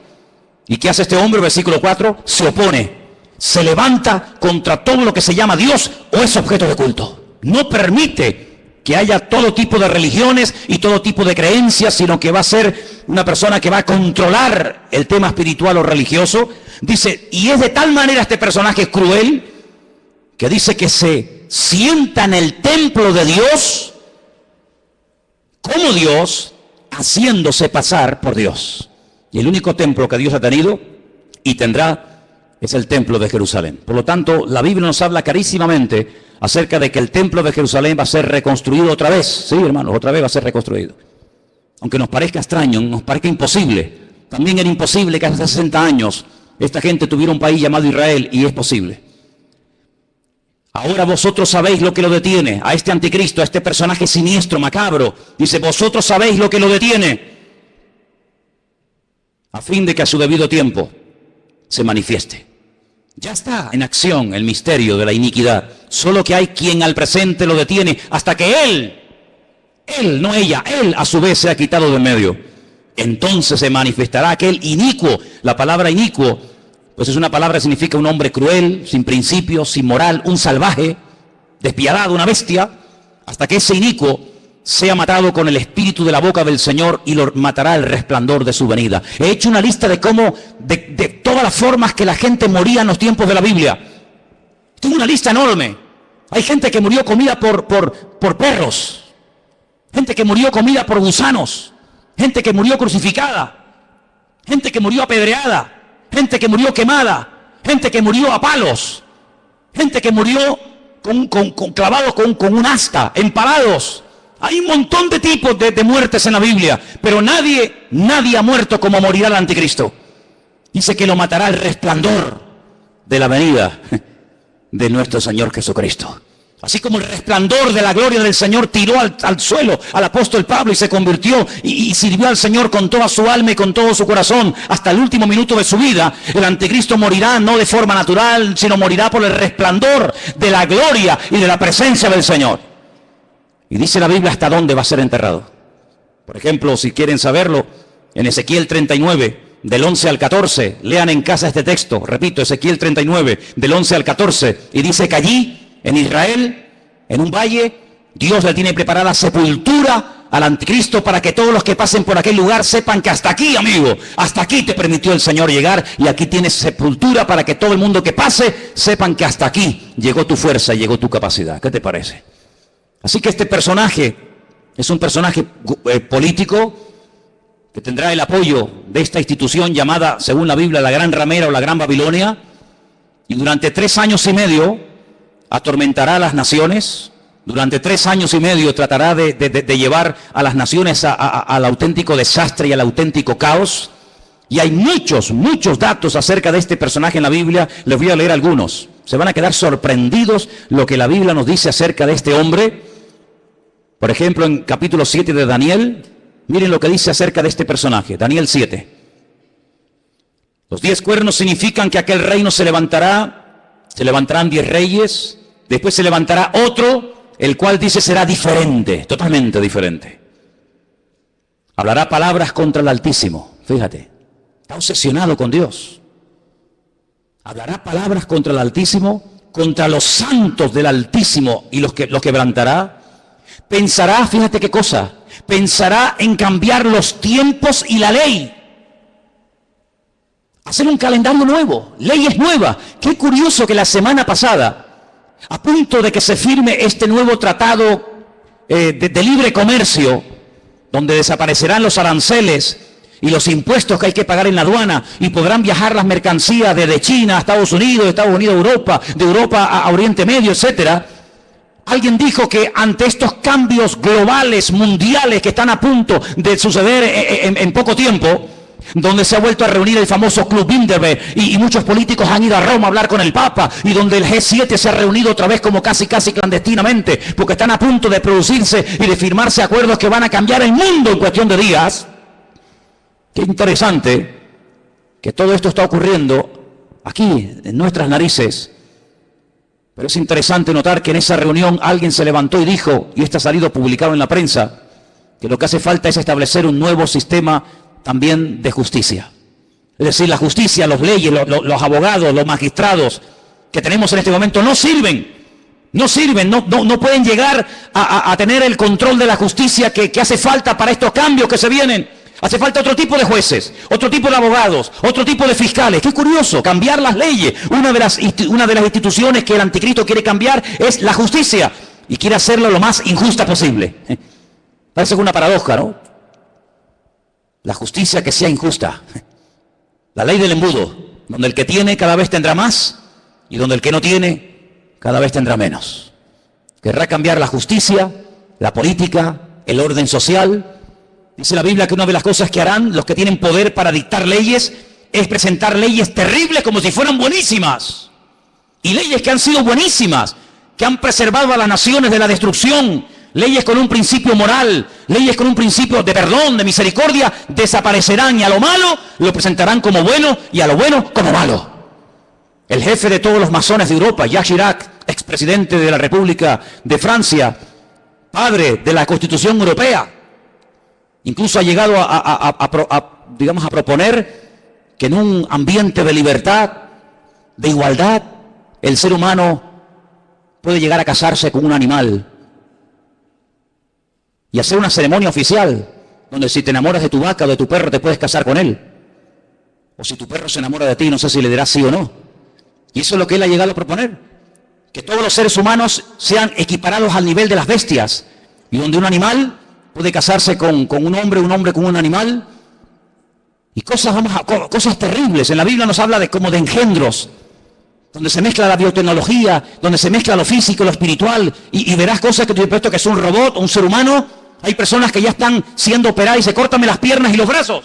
¿Y qué hace este hombre? Versículo 4, se opone, se levanta contra todo lo que se llama Dios o es objeto de culto. No permite que haya todo tipo de religiones y todo tipo de creencias, sino que va a ser una persona que va a controlar el tema espiritual o religioso. Dice, y es de tal manera este personaje cruel, que dice que se sienta en el templo de Dios, como Dios, haciéndose pasar por Dios. Y el único templo que Dios ha tenido y tendrá es el templo de Jerusalén. Por lo tanto, la Biblia nos habla clarísimamente acerca de que el templo de Jerusalén va a ser reconstruido otra vez. Sí, hermanos, otra vez va a ser reconstruido. Aunque nos parezca extraño, nos parezca imposible. También era imposible que hace 60 años esta gente tuviera un país llamado Israel, y es posible. Ahora vosotros sabéis lo que lo detiene, a este anticristo, a este personaje siniestro, macabro. Dice, vosotros sabéis lo que lo detiene, a fin de que a su debido tiempo se manifieste. Ya está en acción el misterio de la iniquidad, solo que hay quien al presente lo detiene hasta que él, no ella, él a su vez se ha quitado de en medio. Entonces se manifestará aquel inicuo. La palabra inicuo, pues es una palabra que significa un hombre cruel, sin principios, sin moral, un salvaje, despiadado, una bestia, hasta que ese inicuo sea matado con el espíritu de la boca del Señor, y lo matará el resplandor de su venida. He hecho una lista de cómo, de todas las formas que la gente moría en los tiempos de la Biblia. Tengo una lista enorme. Hay gente que murió comida por perros, gente que murió comida por gusanos, gente que murió crucificada, gente que murió apedreada, gente que murió quemada, gente que murió a palos, gente que murió clavados con un asta, empalados. Hay un montón de tipos de muertes en la Biblia, pero nadie ha muerto como morirá el anticristo. Dice que lo matará el resplandor de la venida de nuestro Señor Jesucristo. Así como el resplandor de la gloria del Señor tiró al suelo al apóstol Pablo y se convirtió y sirvió al Señor con toda su alma y con todo su corazón hasta el último minuto de su vida, el anticristo morirá no de forma natural, sino morirá por el resplandor de la gloria y de la presencia del Señor. Y dice la Biblia hasta dónde va a ser enterrado. Por ejemplo, si quieren saberlo, en Ezequiel 39, del 11 al 14, lean en casa este texto. Repito, Ezequiel 39, del 11 al 14. Y dice que allí, en Israel, en un valle, Dios le tiene preparada sepultura al anticristo para que todos los que pasen por aquel lugar sepan que hasta aquí, amigo, hasta aquí te permitió el Señor llegar, y aquí tienes sepultura para que todo el mundo que pase sepan que hasta aquí llegó tu fuerza y llegó tu capacidad. ¿Qué te parece? Así que este personaje es un personaje político que tendrá el apoyo de esta institución llamada, según la Biblia, la Gran Ramera o la Gran Babilonia, y durante 3 años y medio atormentará a las naciones. Durante 3 años y medio tratará de llevar a las naciones al auténtico desastre y al auténtico caos. Y hay muchos datos acerca de este personaje en la Biblia. Les voy a leer algunos. Se van a quedar sorprendidos lo que la Biblia nos dice acerca de este hombre. Por ejemplo, en capítulo 7 de Daniel, miren lo que dice acerca de este personaje. Daniel 7. Los 10 cuernos significan que aquel reino se levantarán 10 reyes, después se levantará otro, el cual dice será diferente, totalmente diferente. Hablará palabras contra el Altísimo, fíjate, está obsesionado con Dios. Hablará palabras contra el Altísimo, contra los santos del Altísimo, y los quebrantará. Pensará, fíjate qué cosa, pensará en cambiar los tiempos y la ley. Hacer un calendario nuevo, leyes nuevas. Qué curioso que la semana pasada, a punto de que se firme este nuevo tratado de libre comercio, donde desaparecerán los aranceles y los impuestos que hay que pagar en la aduana, y podrán viajar las mercancías desde China a Estados Unidos, a Europa, de Europa a Oriente Medio, etcétera. Alguien dijo que ante estos cambios globales, mundiales, que están a punto de suceder en poco tiempo, donde se ha vuelto a reunir el famoso Club Bilderberg, y muchos políticos han ido a Roma a hablar con el Papa, y donde el G7 se ha reunido otra vez como casi clandestinamente, porque están a punto de producirse y de firmarse acuerdos que van a cambiar el mundo en cuestión de días. Qué interesante que todo esto está ocurriendo aquí, en nuestras narices. Pero es interesante notar que en esa reunión alguien se levantó y dijo, y esto ha salido publicado en la prensa, que lo que hace falta es establecer un nuevo sistema también de justicia. Es decir, la justicia, las leyes, los abogados, los magistrados que tenemos en este momento no sirven, no pueden llegar a tener el control de la justicia que hace falta para estos cambios que se vienen. Hace falta otro tipo de jueces, otro tipo de abogados, otro tipo de fiscales. Qué curioso, cambiar las leyes. Una de las instituciones que el anticristo quiere cambiar es la justicia, y quiere hacerlo lo más injusta posible. Parece una paradoja, ¿no? La justicia que sea injusta. La ley del embudo, donde el que tiene cada vez tendrá más, y donde el que no tiene cada vez tendrá menos. Querrá cambiar la justicia, la política, el orden social. Dice la Biblia que una de las cosas que harán los que tienen poder para dictar leyes es presentar leyes terribles como si fueran buenísimas. Y leyes que han sido buenísimas, que han preservado a las naciones de la destrucción. Leyes con un principio moral, leyes con un principio de perdón, de misericordia, desaparecerán y a lo malo lo presentarán como bueno y a lo bueno como malo. El jefe de todos los masones de Europa, Jacques Chirac, expresidente de la República de Francia, padre de la Constitución Europea, incluso ha llegado a proponer que en un ambiente de libertad, de igualdad, el ser humano puede llegar a casarse con un animal y hacer una ceremonia oficial donde si te enamoras de tu vaca o de tu perro te puedes casar con él. O si tu perro se enamora de ti, no sé si le dirás sí o no. Y eso es lo que él ha llegado a proponer. Que todos los seres humanos sean equiparados al nivel de las bestias. Y donde un animal puede casarse con un hombre con un animal. Y cosas terribles. En la Biblia nos habla de como de engendros, donde se mezcla la biotecnología, donde se mezcla lo físico, lo espiritual, y verás cosas que tú te que es un robot o un ser humano. Hay personas que ya están siendo operadas y se córtame las piernas y los brazos.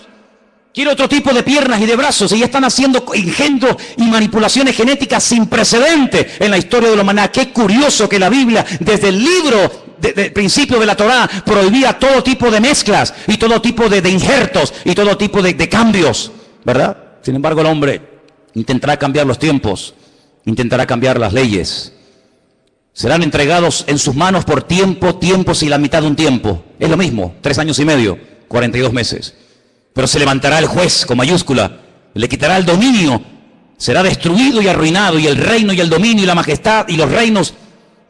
Quiero otro tipo de piernas y de brazos, y ya están haciendo engendros y manipulaciones genéticas sin precedente en la historia de la humanidad. Qué curioso que la Biblia, desde el libro del principio de la Torá, prohibía todo tipo de mezclas y todo tipo de injertos y todo tipo de cambios, ¿verdad? Sin embargo, el hombre intentará cambiar los tiempos, intentará cambiar las leyes. Serán entregados en sus manos por tiempos y la mitad de un tiempo. Es lo mismo, 3 años y medio, 42 meses. Pero se levantará el juez con mayúscula, le quitará el dominio, será destruido y arruinado, y el reino y el dominio y la majestad y los reinos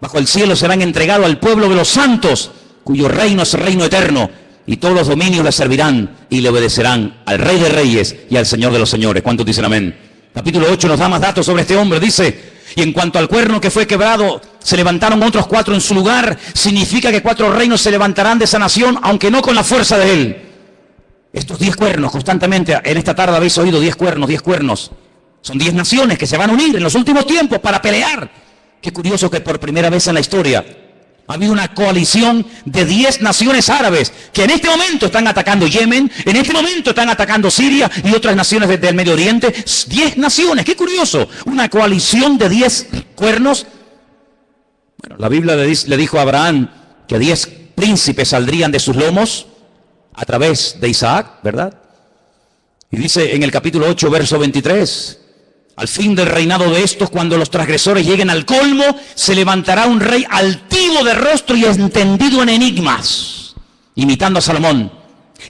bajo el cielo serán entregados al pueblo de los santos, cuyo reino es el reino eterno, y todos los dominios le servirán y le obedecerán al Rey de Reyes y al Señor de los Señores. ¿Cuántos dicen amén? Capítulo 8 nos da más datos sobre este hombre. Dice: y en cuanto al cuerno que fue quebrado, se levantaron otros 4 en su lugar. Significa que 4 reinos se levantarán de esa nación, aunque no con la fuerza de él. Estos 10 cuernos, constantemente, en esta tarde habéis oído 10 cuernos, 10 cuernos. Son 10 naciones que se van a unir en los últimos tiempos para pelear. Qué curioso que por primera vez en la historia ha habido una coalición de 10 naciones árabes que en este momento están atacando Yemen, en este momento están atacando Siria y otras naciones del Medio Oriente. 10 naciones, qué curioso. Una coalición de 10 cuernos. Bueno, la Biblia le dijo a Abraham que 10 príncipes saldrían de sus lomos a través de Isaac, ¿verdad? Y dice en el capítulo 8, verso 23... al fin del reinado de estos, cuando los transgresores lleguen al colmo, se levantará un rey altivo de rostro y entendido en enigmas, imitando a Salomón,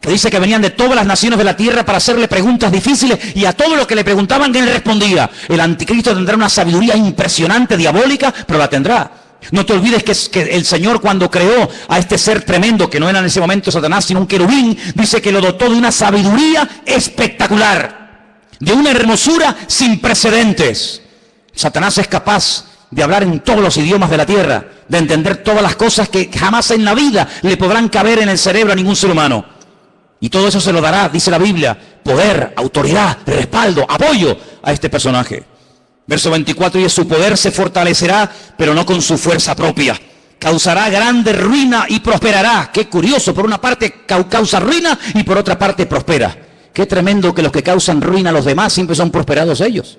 que dice que venían de todas las naciones de la tierra para hacerle preguntas difíciles, y a todo lo que le preguntaban él respondía. El anticristo tendrá una sabiduría impresionante, diabólica, pero la tendrá. No te olvides que el Señor, cuando creó a este ser tremendo, que no era en ese momento Satanás, sino un querubín, dice que lo dotó de una sabiduría espectacular, de una hermosura sin precedentes. Satanás es capaz de hablar en todos los idiomas de la tierra, de entender todas las cosas que jamás en la vida le podrán caber en el cerebro a ningún ser humano. Y todo eso se lo dará, dice la Biblia, poder, autoridad, respaldo, apoyo a este personaje. Verso 24, y su poder se fortalecerá, pero no con su fuerza propia. Causará grande ruina y prosperará. Qué curioso, por una parte causa ruina y por otra parte prospera. Qué tremendo que los que causan ruina a los demás siempre son prosperados ellos.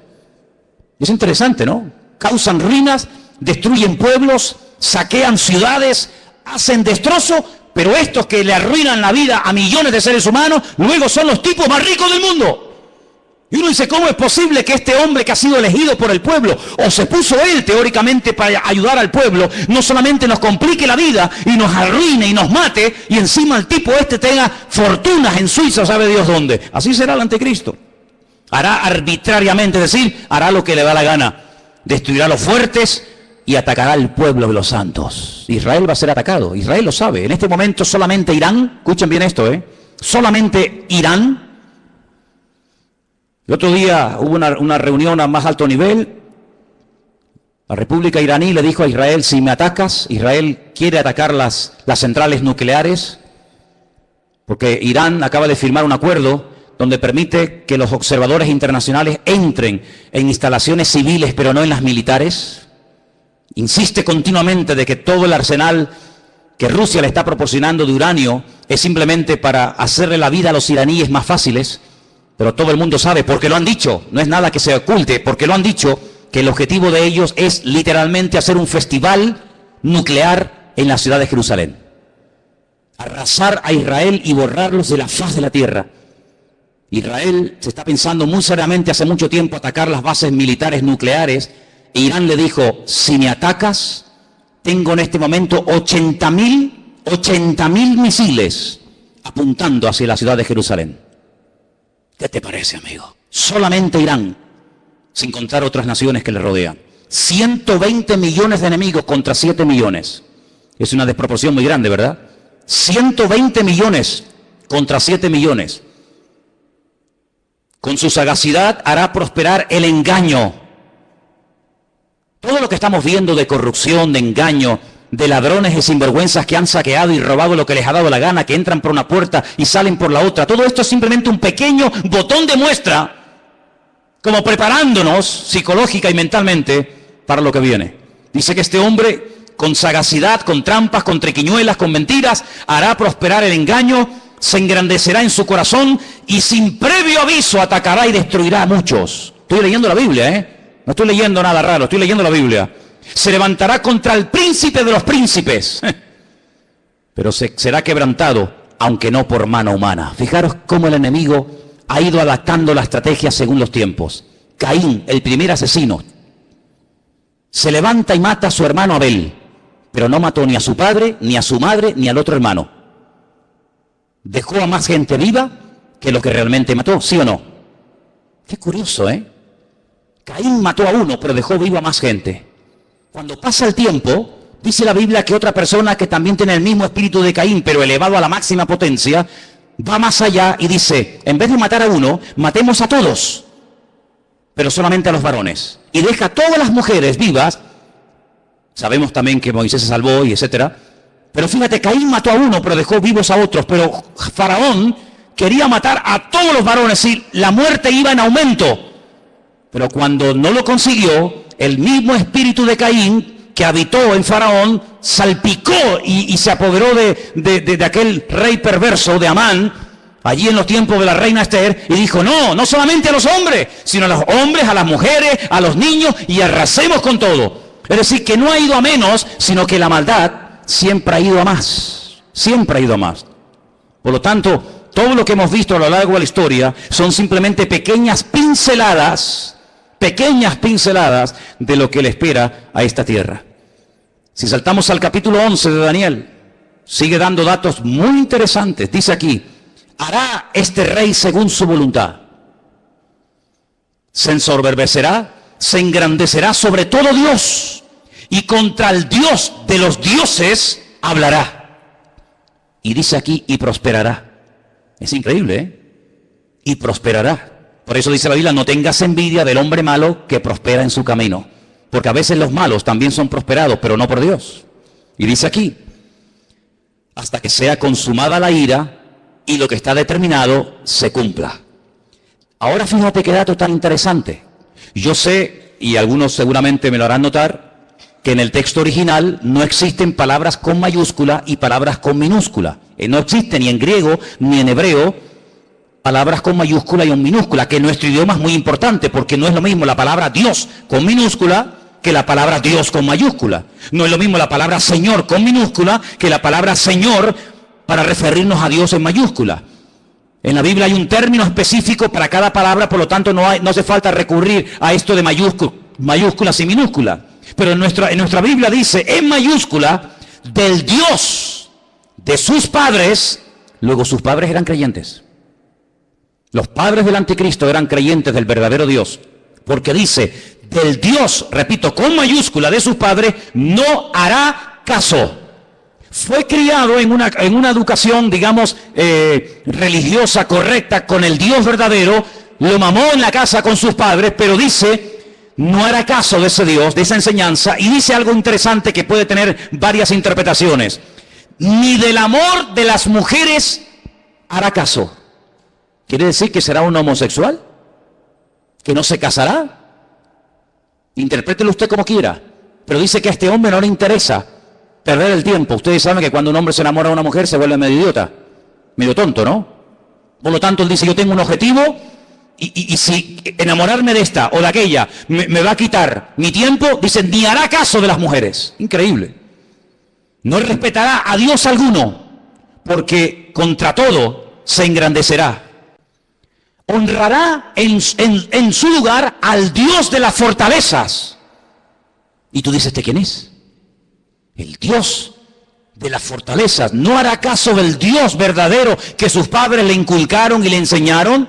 Es interesante, ¿no? Causan ruinas, destruyen pueblos, saquean ciudades, hacen destrozo, pero estos que le arruinan la vida a millones de seres humanos, luego son los tipos más ricos del mundo. Y uno dice, ¿cómo es posible que este hombre que ha sido elegido por el pueblo, o se puso él teóricamente para ayudar al pueblo, no solamente nos complique la vida y nos arruine y nos mate, y encima el tipo este tenga fortunas en Suiza, sabe Dios dónde? Así será el anticristo. Hará arbitrariamente, es decir, hará lo que le da la gana. Destruirá a los fuertes y atacará al pueblo de los santos. Israel va a ser atacado, Israel lo sabe. En este momento solamente Irán, escuchen bien esto, solamente Irán. El otro día hubo una reunión a más alto nivel. La República iraní le dijo a Israel, si me atacas, Israel quiere atacar las centrales nucleares, porque Irán acaba de firmar un acuerdo donde permite que los observadores internacionales entren en instalaciones civiles, pero no en las militares. Insiste continuamente de que todo el arsenal que Rusia le está proporcionando de uranio es simplemente para hacerle la vida a los iraníes más fáciles. Pero todo el mundo sabe, porque lo han dicho, no es nada que se oculte, porque lo han dicho, que el objetivo de ellos es literalmente hacer un festival nuclear en la ciudad de Jerusalén. Arrasar a Israel y borrarlos de la faz de la tierra. Israel se está pensando muy seriamente hace mucho tiempo atacar las bases militares nucleares. E Irán le dijo, si me atacas, tengo en este momento 80.000 misiles apuntando hacia la ciudad de Jerusalén. ¿Qué te parece, amigo? Solamente Irán, sin contar otras naciones que le rodean. 120 millones de enemigos contra 7 millones. Es una desproporción muy grande, ¿verdad? 120 millones contra 7 millones. Con su sagacidad hará prosperar el engaño. Todo lo que estamos viendo de corrupción, de engaño, de ladrones y sinvergüenzas que han saqueado y robado lo que les ha dado la gana, que entran por una puerta y salen por la otra, todo esto es simplemente un pequeño botón de muestra, como preparándonos psicológica y mentalmente para lo que viene. Dice que este hombre, con sagacidad, con trampas, con triquiñuelas, con mentiras, hará prosperar el engaño, se engrandecerá en su corazón y sin previo aviso atacará y destruirá a muchos. Estoy leyendo la Biblia, no estoy leyendo nada raro, estoy leyendo la Biblia. Se levantará contra el príncipe de los príncipes, pero será quebrantado, aunque no por mano humana. Fijaros cómo el enemigo ha ido adaptando la estrategia según los tiempos. Caín, el primer asesino, se levanta y mata a su hermano Abel, pero no mató ni a su padre, ni a su madre, ni al otro hermano. Dejó a más gente viva que lo que realmente mató, ¿sí o no? Qué curioso, ¿eh? Caín mató a uno, pero dejó vivo a más gente. Cuando pasa el tiempo, dice la Biblia que otra persona que también tiene el mismo espíritu de Caín, pero elevado a la máxima potencia, va más allá y dice, en vez de matar a uno, matemos a todos, pero solamente a los varones. Y deja a todas las mujeres vivas. Sabemos también que Moisés se salvó y etcétera. Pero fíjate, Caín mató a uno, pero dejó vivos a otros. Pero Faraón quería matar a todos los varones y la muerte iba en aumento. Pero cuando no lo consiguió, el mismo espíritu de Caín que habitó en Faraón salpicó y se apoderó de aquel rey perverso, de Amán, allí en los tiempos de la reina Esther, y dijo, no solamente a los hombres, sino a los hombres, a las mujeres, a los niños, y arrasemos con todo. Es decir, que no ha ido a menos, sino que la maldad siempre ha ido a más, siempre ha ido a más. Por lo tanto, todo lo que hemos visto a lo largo de la historia son simplemente pequeñas pinceladas de lo que le espera a esta tierra. Si saltamos al capítulo 11 de Daniel, sigue dando datos muy interesantes. Dice aquí, hará este rey según su voluntad. Se ensoberbecerá, se engrandecerá sobre todo Dios, y contra el Dios de los dioses hablará. Y dice aquí, y prosperará. Es increíble, ¿eh? Y prosperará. Por eso dice la Biblia, no tengas envidia del hombre malo que prospera en su camino. Porque a veces los malos también son prosperados, pero no por Dios. Y dice aquí, hasta que sea consumada la ira y lo que está determinado se cumpla. Ahora fíjate qué dato tan interesante. Yo sé, y algunos seguramente me lo harán notar, que en el texto original no existen palabras con mayúscula y palabras con minúscula. No existe ni en griego ni en hebreo palabras con mayúscula y con minúscula, que en nuestro idioma es muy importante, porque no es lo mismo la palabra Dios con minúscula que la palabra Dios con mayúscula. No es lo mismo la palabra Señor con minúscula que la palabra Señor para referirnos a Dios en mayúscula. En la Biblia hay un término específico para cada palabra, por lo tanto no hace falta recurrir a esto de mayúsculas y minúsculas. Pero en nuestra Biblia dice en mayúscula, del Dios de sus padres. Luego sus padres eran creyentes. Los padres del anticristo eran creyentes del verdadero Dios, porque dice, del Dios, repito, con mayúscula de sus padres, no hará caso. Fue criado en una educación, digamos, religiosa, correcta, con el Dios verdadero, lo mamó en la casa con sus padres, pero dice, no hará caso de ese Dios, de esa enseñanza, y dice algo interesante que puede tener varias interpretaciones. Ni del amor de las mujeres hará caso. ¿Quiere decir que será un homosexual? ¿Que no se casará? Interprételo usted como quiera, pero dice que a este hombre no le interesa perder el tiempo. Ustedes saben que cuando un hombre se enamora de una mujer se vuelve medio idiota, medio tonto, ¿no? Por lo tanto, él dice, yo tengo un objetivo y si enamorarme de esta o de aquella me va a quitar mi tiempo, dice, ni hará caso de las mujeres. Increíble. No respetará a Dios alguno, porque contra todo se engrandecerá. Honrará en su lugar al Dios de las fortalezas. Y tú dices, ¿de quién es? El Dios de las fortalezas. ¿No hará caso del Dios verdadero que sus padres le inculcaron y le enseñaron?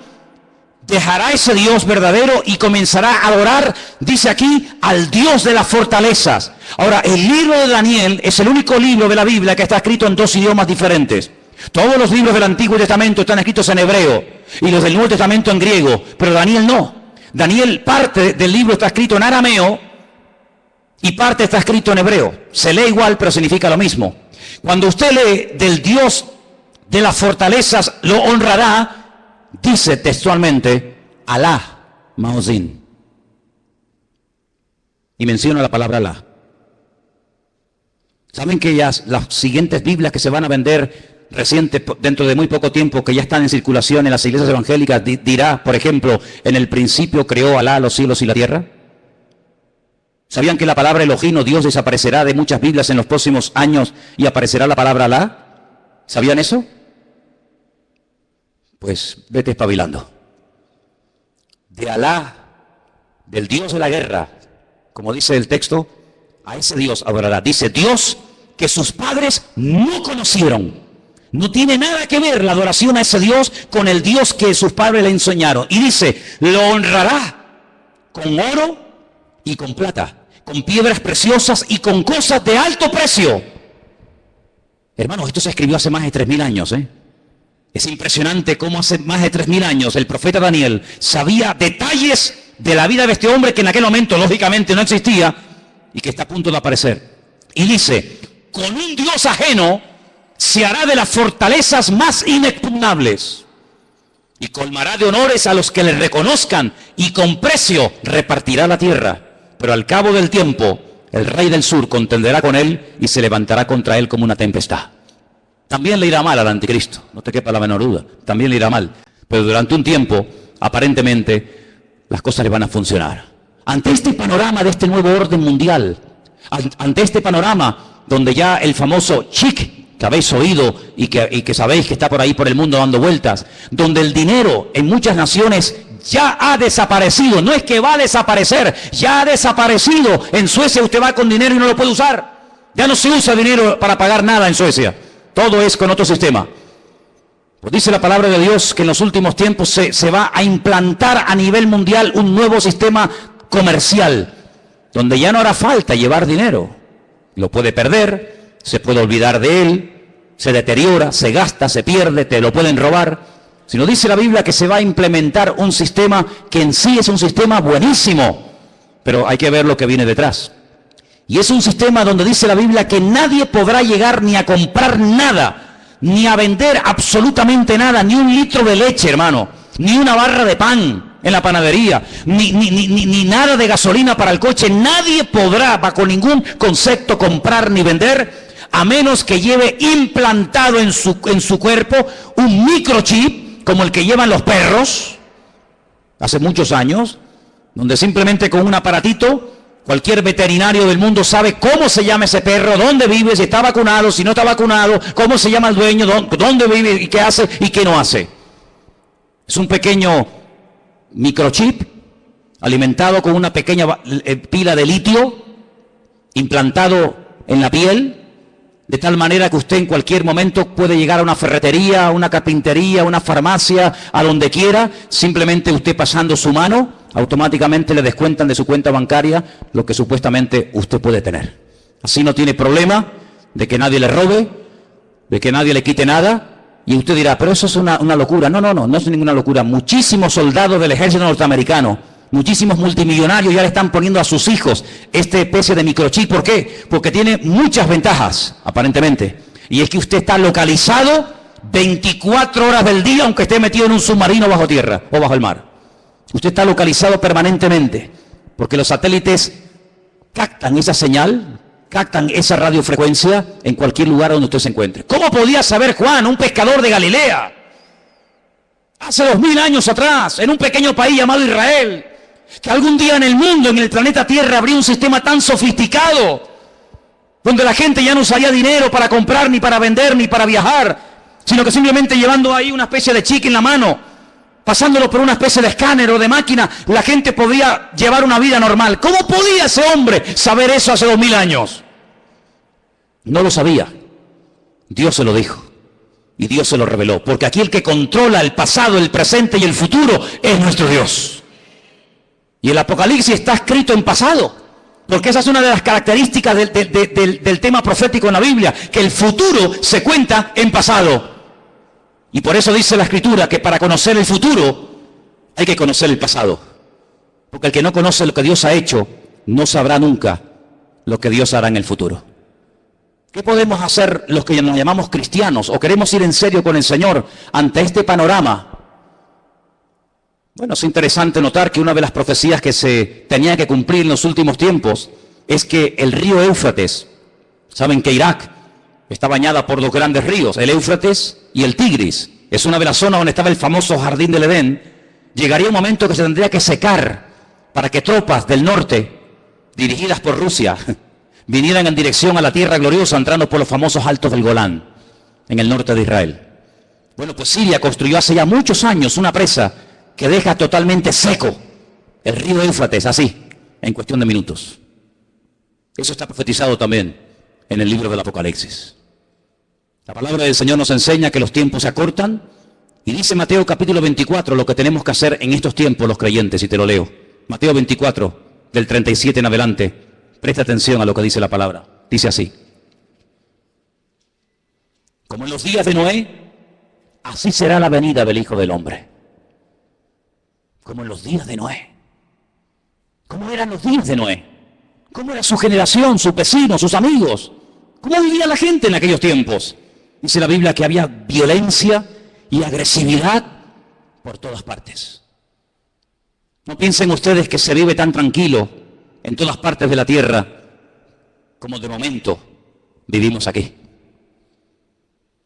Dejará ese Dios verdadero y comenzará a adorar, dice aquí, al Dios de las fortalezas. Ahora, el libro de Daniel es el único libro de la Biblia que está escrito en 2 idiomas diferentes. Todos los libros del Antiguo Testamento están escritos en hebreo y los del Nuevo Testamento en griego, pero Daniel no. Daniel, parte del libro está escrito en arameo y parte está escrito en hebreo. Se lee igual, pero significa lo mismo. Cuando usted lee del Dios de las fortalezas, lo honrará. Dice textualmente, Alá, Maozín. Y menciona la palabra Alá. ¿Saben que las siguientes Biblias que se van a vender reciente, dentro de muy poco tiempo, que ya están en circulación en las iglesias evangélicas, dirá, por ejemplo, en el principio creó Alá los cielos y la tierra? ¿Sabían que la palabra Elohim o Dios desaparecerá de muchas Biblias en los próximos años y aparecerá la palabra Alá? ¿Sabían eso? Pues vete espabilando. De Alá, del Dios de la guerra, como dice el texto, a ese Dios adorará. Dice, Dios que sus padres no conocieron. No tiene nada que ver la adoración a ese Dios con el Dios que sus padres le enseñaron. Y dice, lo honrará con oro y con plata, con piedras preciosas y con cosas de alto precio. Hermanos, esto se escribió hace más de 3.000 años, Es impresionante cómo hace más de 3.000 años el profeta Daniel sabía detalles de la vida de este hombre que en aquel momento lógicamente no existía y que está a punto de aparecer. Y dice, con un Dios ajeno se hará de las fortalezas más inexpugnables y colmará de honores a los que le reconozcan y con precio repartirá la tierra. Pero al cabo del tiempo el rey del sur contenderá con él y se levantará contra él como una tempestad. También le irá mal al anticristo, no te quepa la menor duda, también le irá mal. Pero durante un tiempo, aparentemente, las cosas le van a funcionar. Ante este panorama de este nuevo orden mundial, ante este panorama donde ya el famoso chic que habéis oído y que sabéis que está por ahí por el mundo dando vueltas, donde el dinero en muchas naciones ya ha desaparecido, no es que va a desaparecer, ya ha desaparecido. En Suecia usted va con dinero y no lo puede usar. Ya no se usa dinero para pagar nada en Suecia. Todo es con otro sistema. Pues dice la palabra de Dios que en los últimos tiempos se va a implantar a nivel mundial un nuevo sistema comercial, donde ya no hará falta llevar dinero. Lo puede perder, se puede olvidar de él, se deteriora, se gasta, se pierde, te lo pueden robar. Sino dice la Biblia que se va a implementar un sistema que en sí es un sistema buenísimo, pero hay que ver lo que viene detrás. Y es un sistema donde dice la Biblia que nadie podrá llegar ni a comprar nada, ni a vender absolutamente nada, ni un litro de leche, hermano, ni una barra de pan en la panadería, ni nada de gasolina para el coche. Nadie podrá, bajo ningún concepto, comprar ni vender, a menos que lleve implantado en su cuerpo un microchip, como el que llevan los perros, hace muchos años, donde simplemente con un aparatito, cualquier veterinario del mundo sabe cómo se llama ese perro, dónde vive, si está vacunado, si no está vacunado, cómo se llama el dueño, dónde vive y qué hace y qué no hace. Es un pequeño microchip alimentado con una pequeña pila de litio implantado en la piel, de tal manera que usted en cualquier momento puede llegar a una ferretería, a una carpintería, a una farmacia, a donde quiera, simplemente usted pasando su mano, automáticamente le descuentan de su cuenta bancaria lo que supuestamente usted puede tener. Así no tiene problema de que nadie le robe, de que nadie le quite nada. Y usted dirá, pero eso es una locura. No es ninguna locura. Muchísimos soldados del ejército norteamericano, muchísimos multimillonarios ya le están poniendo a sus hijos esta especie de microchip. ¿Por qué? Porque tiene muchas ventajas, aparentemente. Y es que usted está localizado 24 horas del día, aunque esté metido en un submarino bajo tierra o bajo el mar. Usted está localizado permanentemente, porque los satélites captan esa señal, captan esa radiofrecuencia en cualquier lugar donde usted se encuentre. ¿Cómo podía saber Juan, un pescador de Galilea, Hace 2000 años atrás, en un pequeño país llamado Israel, que algún día en el mundo, en el planeta Tierra, habría un sistema tan sofisticado, donde la gente ya no usaría dinero para comprar, ni para vender, ni para viajar, sino que simplemente llevando ahí una especie de chip en la mano, pasándolo por una especie de escáner o de máquina, la gente podría llevar una vida normal. ¿Cómo podía ese hombre saber eso hace 2000 años? No lo sabía. Dios se lo dijo. Y Dios se lo reveló. Porque aquí el que controla el pasado, el presente y el futuro es nuestro Dios. Y el Apocalipsis está escrito en pasado. Porque esa es una de las características del tema profético en la Biblia. Que el futuro se cuenta en pasado. Y por eso dice la Escritura que para conocer el futuro hay que conocer el pasado. Porque el que no conoce lo que Dios ha hecho, no sabrá nunca lo que Dios hará en el futuro. ¿Qué podemos hacer los que nos llamamos cristianos o queremos ir en serio con el Señor ante este panorama? Bueno, es interesante notar que una de las profecías que se tenía que cumplir en los últimos tiempos es que el río Éufrates, saben que Irak está bañada por dos grandes ríos, el Éufrates y el Tigris. Es una de las zonas donde estaba el famoso Jardín del Edén. Llegaría un momento que se tendría que secar para que tropas del norte, dirigidas por Rusia, vinieran en dirección a la tierra gloriosa, entrando por los famosos Altos del Golán, en el norte de Israel. Bueno, pues Siria construyó hace ya muchos años una presa que deja totalmente seco el río Éufrates, así, en cuestión de minutos. Eso está profetizado también en el libro del Apocalipsis. La palabra del Señor nos enseña que los tiempos se acortan, y dice Mateo capítulo 24 lo que tenemos que hacer en estos tiempos los creyentes, y te lo leo. Mateo 24, del 37 en adelante. Presta atención a lo que dice la palabra. Dice así: como en los días de Noé, así será la venida del Hijo del Hombre. Como en los días de Noé. ¿Cómo eran los días de Noé? ¿Cómo era su generación, sus vecinos, sus amigos? ¿Cómo vivía la gente en aquellos tiempos? Dice la Biblia que había violencia y agresividad por todas partes. No piensen ustedes que se vive tan tranquilo en todas partes de la tierra como de momento vivimos aquí.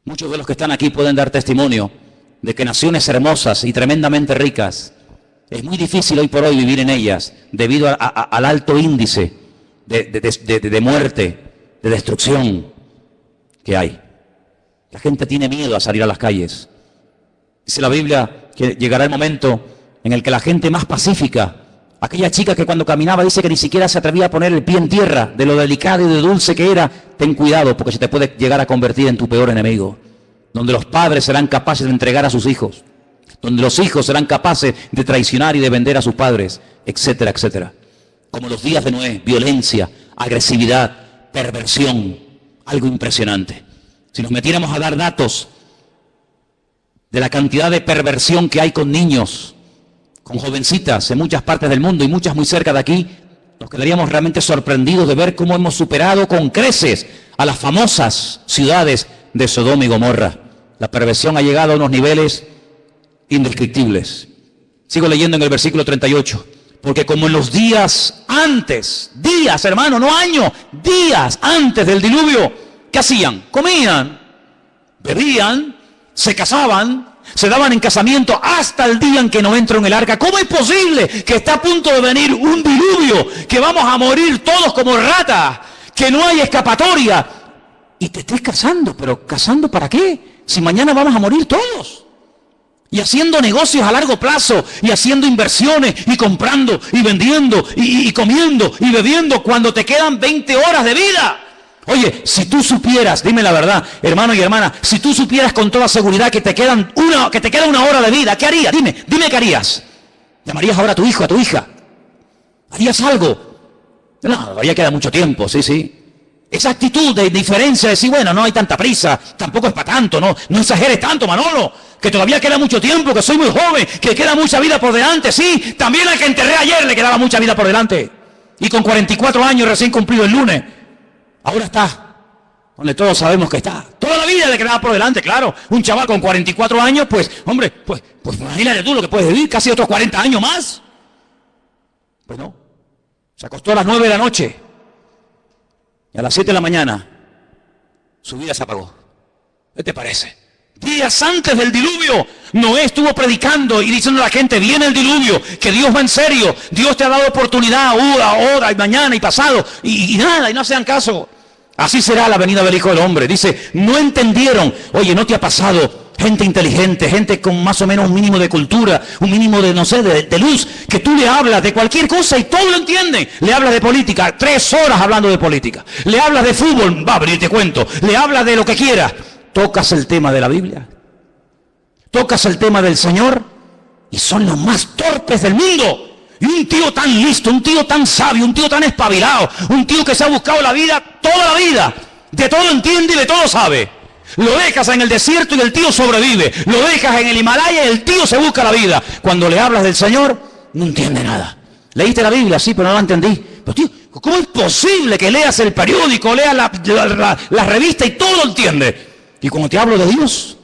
Muchos de los que están aquí pueden dar testimonio de que naciones hermosas y tremendamente ricas, es muy difícil hoy por hoy vivir en ellas debido al alto índice de muerte, de destrucción que hay. La gente tiene miedo a salir a las calles. Dice la Biblia que llegará el momento en el que la gente más pacífica, aquella chica que cuando caminaba dice que ni siquiera se atrevía a poner el pie en tierra, de lo delicado y de dulce que era, ten cuidado porque se te puede llegar a convertir en tu peor enemigo. Donde los padres serán capaces de entregar a sus hijos, donde los hijos serán capaces de traicionar y de vender a sus padres, etcétera, etcétera. Como los días de Noé, violencia, agresividad, perversión, algo impresionante. Si nos metiéramos a dar datos de la cantidad de perversión que hay con niños, con jovencitas en muchas partes del mundo y muchas muy cerca de aquí, nos quedaríamos realmente sorprendidos de ver cómo hemos superado con creces a las famosas ciudades de Sodoma y Gomorra. La perversión ha llegado a unos niveles indescriptibles. Sigo leyendo en el versículo 38. Porque como en los días antes, días hermano, no años, días antes del diluvio, ¿qué hacían? Comían, bebían, se casaban, se daban en casamiento hasta el día en que no entró en el arca. ¿Cómo es posible que está a punto de venir un diluvio, que vamos a morir todos como ratas, que no hay escapatoria? Y te estés casando, pero ¿casando para qué? Si mañana vamos a morir todos. Y haciendo negocios a largo plazo, y haciendo inversiones, y comprando, y vendiendo, y comiendo, y bebiendo, cuando te quedan 20 horas de vida. Oye, si tú supieras, dime la verdad, hermano y hermana, si tú supieras con toda seguridad que te queda una hora de vida, ¿qué harías? Dime qué harías. ¿Llamarías ahora a tu hijo, a tu hija? ¿Harías algo? No, todavía queda mucho tiempo, sí. Esa actitud de indiferencia, de decir, bueno, no hay tanta prisa, tampoco es para tanto, no exageres tanto, Manolo, que todavía queda mucho tiempo, que soy muy joven, que queda mucha vida por delante, sí, también al que enterré ayer le quedaba mucha vida por delante, y con 44 años recién cumplido el lunes, ahora está, donde todos sabemos que está, toda la vida le quedaba por delante, claro, un chaval con 44 años, pues, hombre, pues imagínate tú lo que puedes vivir, casi otros 40 años más, pues no, se acostó a las 9 de la noche, y a las 7 de la mañana, su vida se apagó. ¿Qué te parece? Días antes del diluvio, Noé estuvo predicando y diciendo a la gente, viene el diluvio, que Dios va en serio, Dios te ha dado oportunidad ahora y mañana y pasado, y nada, y no hacían caso. Así será la venida del Hijo del Hombre. Dice, no entendieron. Oye, ¿no te ha pasado? Gente inteligente, gente con más o menos un mínimo de cultura, un mínimo de, no sé, de luz, que tú le hablas de cualquier cosa y todo lo entienden. Le hablas de política, 3 horas hablando de política. Le hablas de fútbol, va a abrir, te cuento. Le hablas de lo que quieras. Tocas el tema de la Biblia, tocas el tema del Señor y son los más torpes del mundo. Y un tío tan listo, un tío tan sabio, un tío tan espabilado, un tío que se ha buscado la vida, toda la vida, de todo entiende y de todo sabe. Lo dejas en el desierto y el tío sobrevive. Lo dejas en el Himalaya y el tío se busca la vida. Cuando le hablas del Señor, no entiende nada. Leíste la Biblia, sí, pero no la entendí. Pero tío, ¿cómo es posible que leas el periódico, leas la revista y todo lo entiende? Y cuando te hablo de Dios,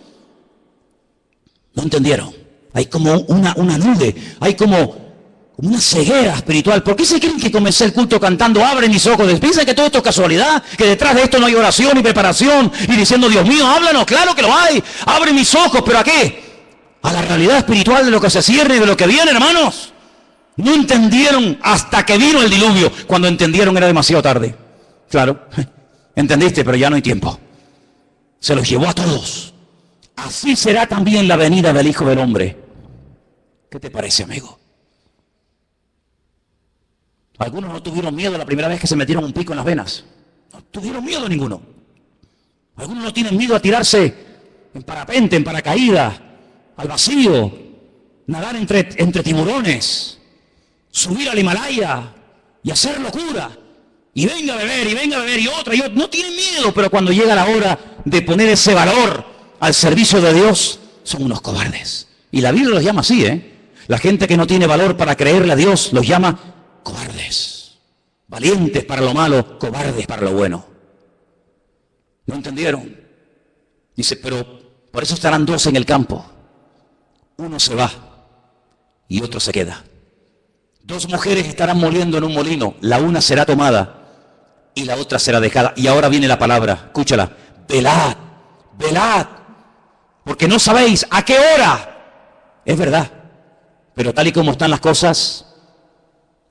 no entendieron. Hay como una nube, hay como una ceguera espiritual. ¿Por qué se creen que comencé el culto cantando abre mis ojos? ¿Piensan que todo esto es casualidad? ¿Que detrás de esto no hay oración y preparación? Y diciendo, Dios mío, háblanos. Claro que lo hay. Abre mis ojos, ¿pero a qué? A la realidad espiritual de lo que se cierra y de lo que viene, hermanos. No entendieron hasta que vino el diluvio. Cuando entendieron era demasiado tarde. Claro, entendiste, pero ya no hay tiempo. Se los llevó a todos. Así será también la venida del Hijo del Hombre. ¿Qué te parece, amigo? Algunos no tuvieron miedo la primera vez que se metieron un pico en las venas. No tuvieron miedo ninguno. Algunos no tienen miedo a tirarse en parapente, en paracaídas, al vacío, nadar entre tiburones, subir al Himalaya y hacer locura. Y venga a beber, y otra. No tienen miedo, pero cuando llega la hora de poner ese valor al servicio de Dios, son unos cobardes. Y la Biblia los llama así, ¿eh? La gente que no tiene valor para creerle a Dios los llama cobardes. Valientes para lo malo, cobardes para lo bueno. ¿No entendieron? Dice, pero por eso estarán 2 en el campo. Uno se va y otro se queda. 2 mujeres estarán moliendo en un molino. La una será tomada y la otra será dejada. Y ahora viene la palabra, escúchala. Velad, velad, porque no sabéis a qué hora. Es verdad, pero tal y como están las cosas,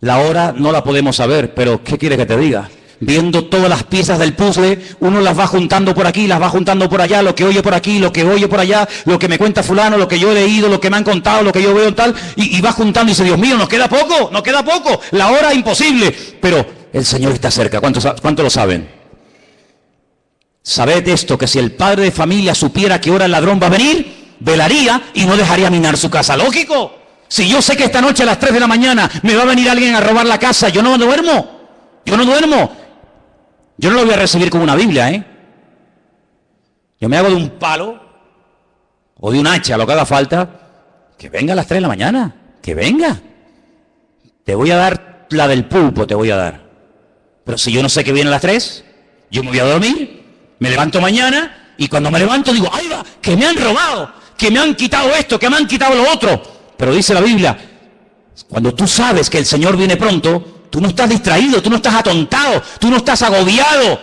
la hora no la podemos saber, pero ¿qué quiere que te diga? Viendo todas las piezas del puzzle, uno las va juntando por aquí, las va juntando por allá, lo que oye por aquí, lo que oye por allá, lo que me cuenta fulano, lo que yo he leído, lo que me han contado, lo que yo veo tal, y va juntando y dice, Dios mío, nos queda poco, la hora imposible, pero el Señor está cerca. ¿Cuánto lo saben? Sabed esto, que si el padre de familia supiera que hora el ladrón va a venir, velaría y no dejaría minar su casa. Lógico. Si yo sé que esta noche a las 3 de la mañana me va a venir alguien a robar la casa, yo no duermo. Yo no lo voy a recibir como una Biblia, ¿eh? Yo me hago de un palo o de un hacha, lo que haga falta, que venga a las 3 de la mañana, que venga. Te voy a dar la del pulpo, te voy a dar. Pero si yo no sé que viene a las 3, yo me voy a dormir, me levanto mañana y cuando me levanto digo, ¡ay va! Que me han robado, que me han quitado esto, que me han quitado lo otro. Pero dice la Biblia, cuando tú sabes que el Señor viene pronto, tú no estás distraído, tú no estás atontado, tú no estás agobiado.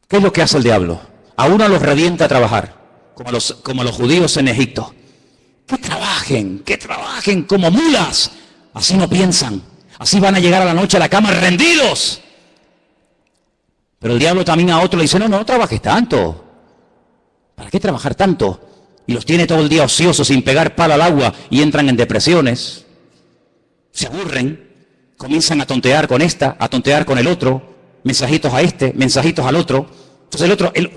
¿Qué es lo que hace el diablo? A uno los revienta a trabajar, como a los judíos en Egipto. Que trabajen como mulas. Así no piensan, así van a llegar a la noche a la cama rendidos. Pero el diablo también a otro le dice, no trabajes tanto. ¿Para qué trabajar tanto? Y los tiene todo el día ociosos, sin pegar palo al agua, y entran en depresiones. Se aburren, comienzan a tontear con esta, a tontear con el otro, mensajitos a este, mensajitos al otro. Entonces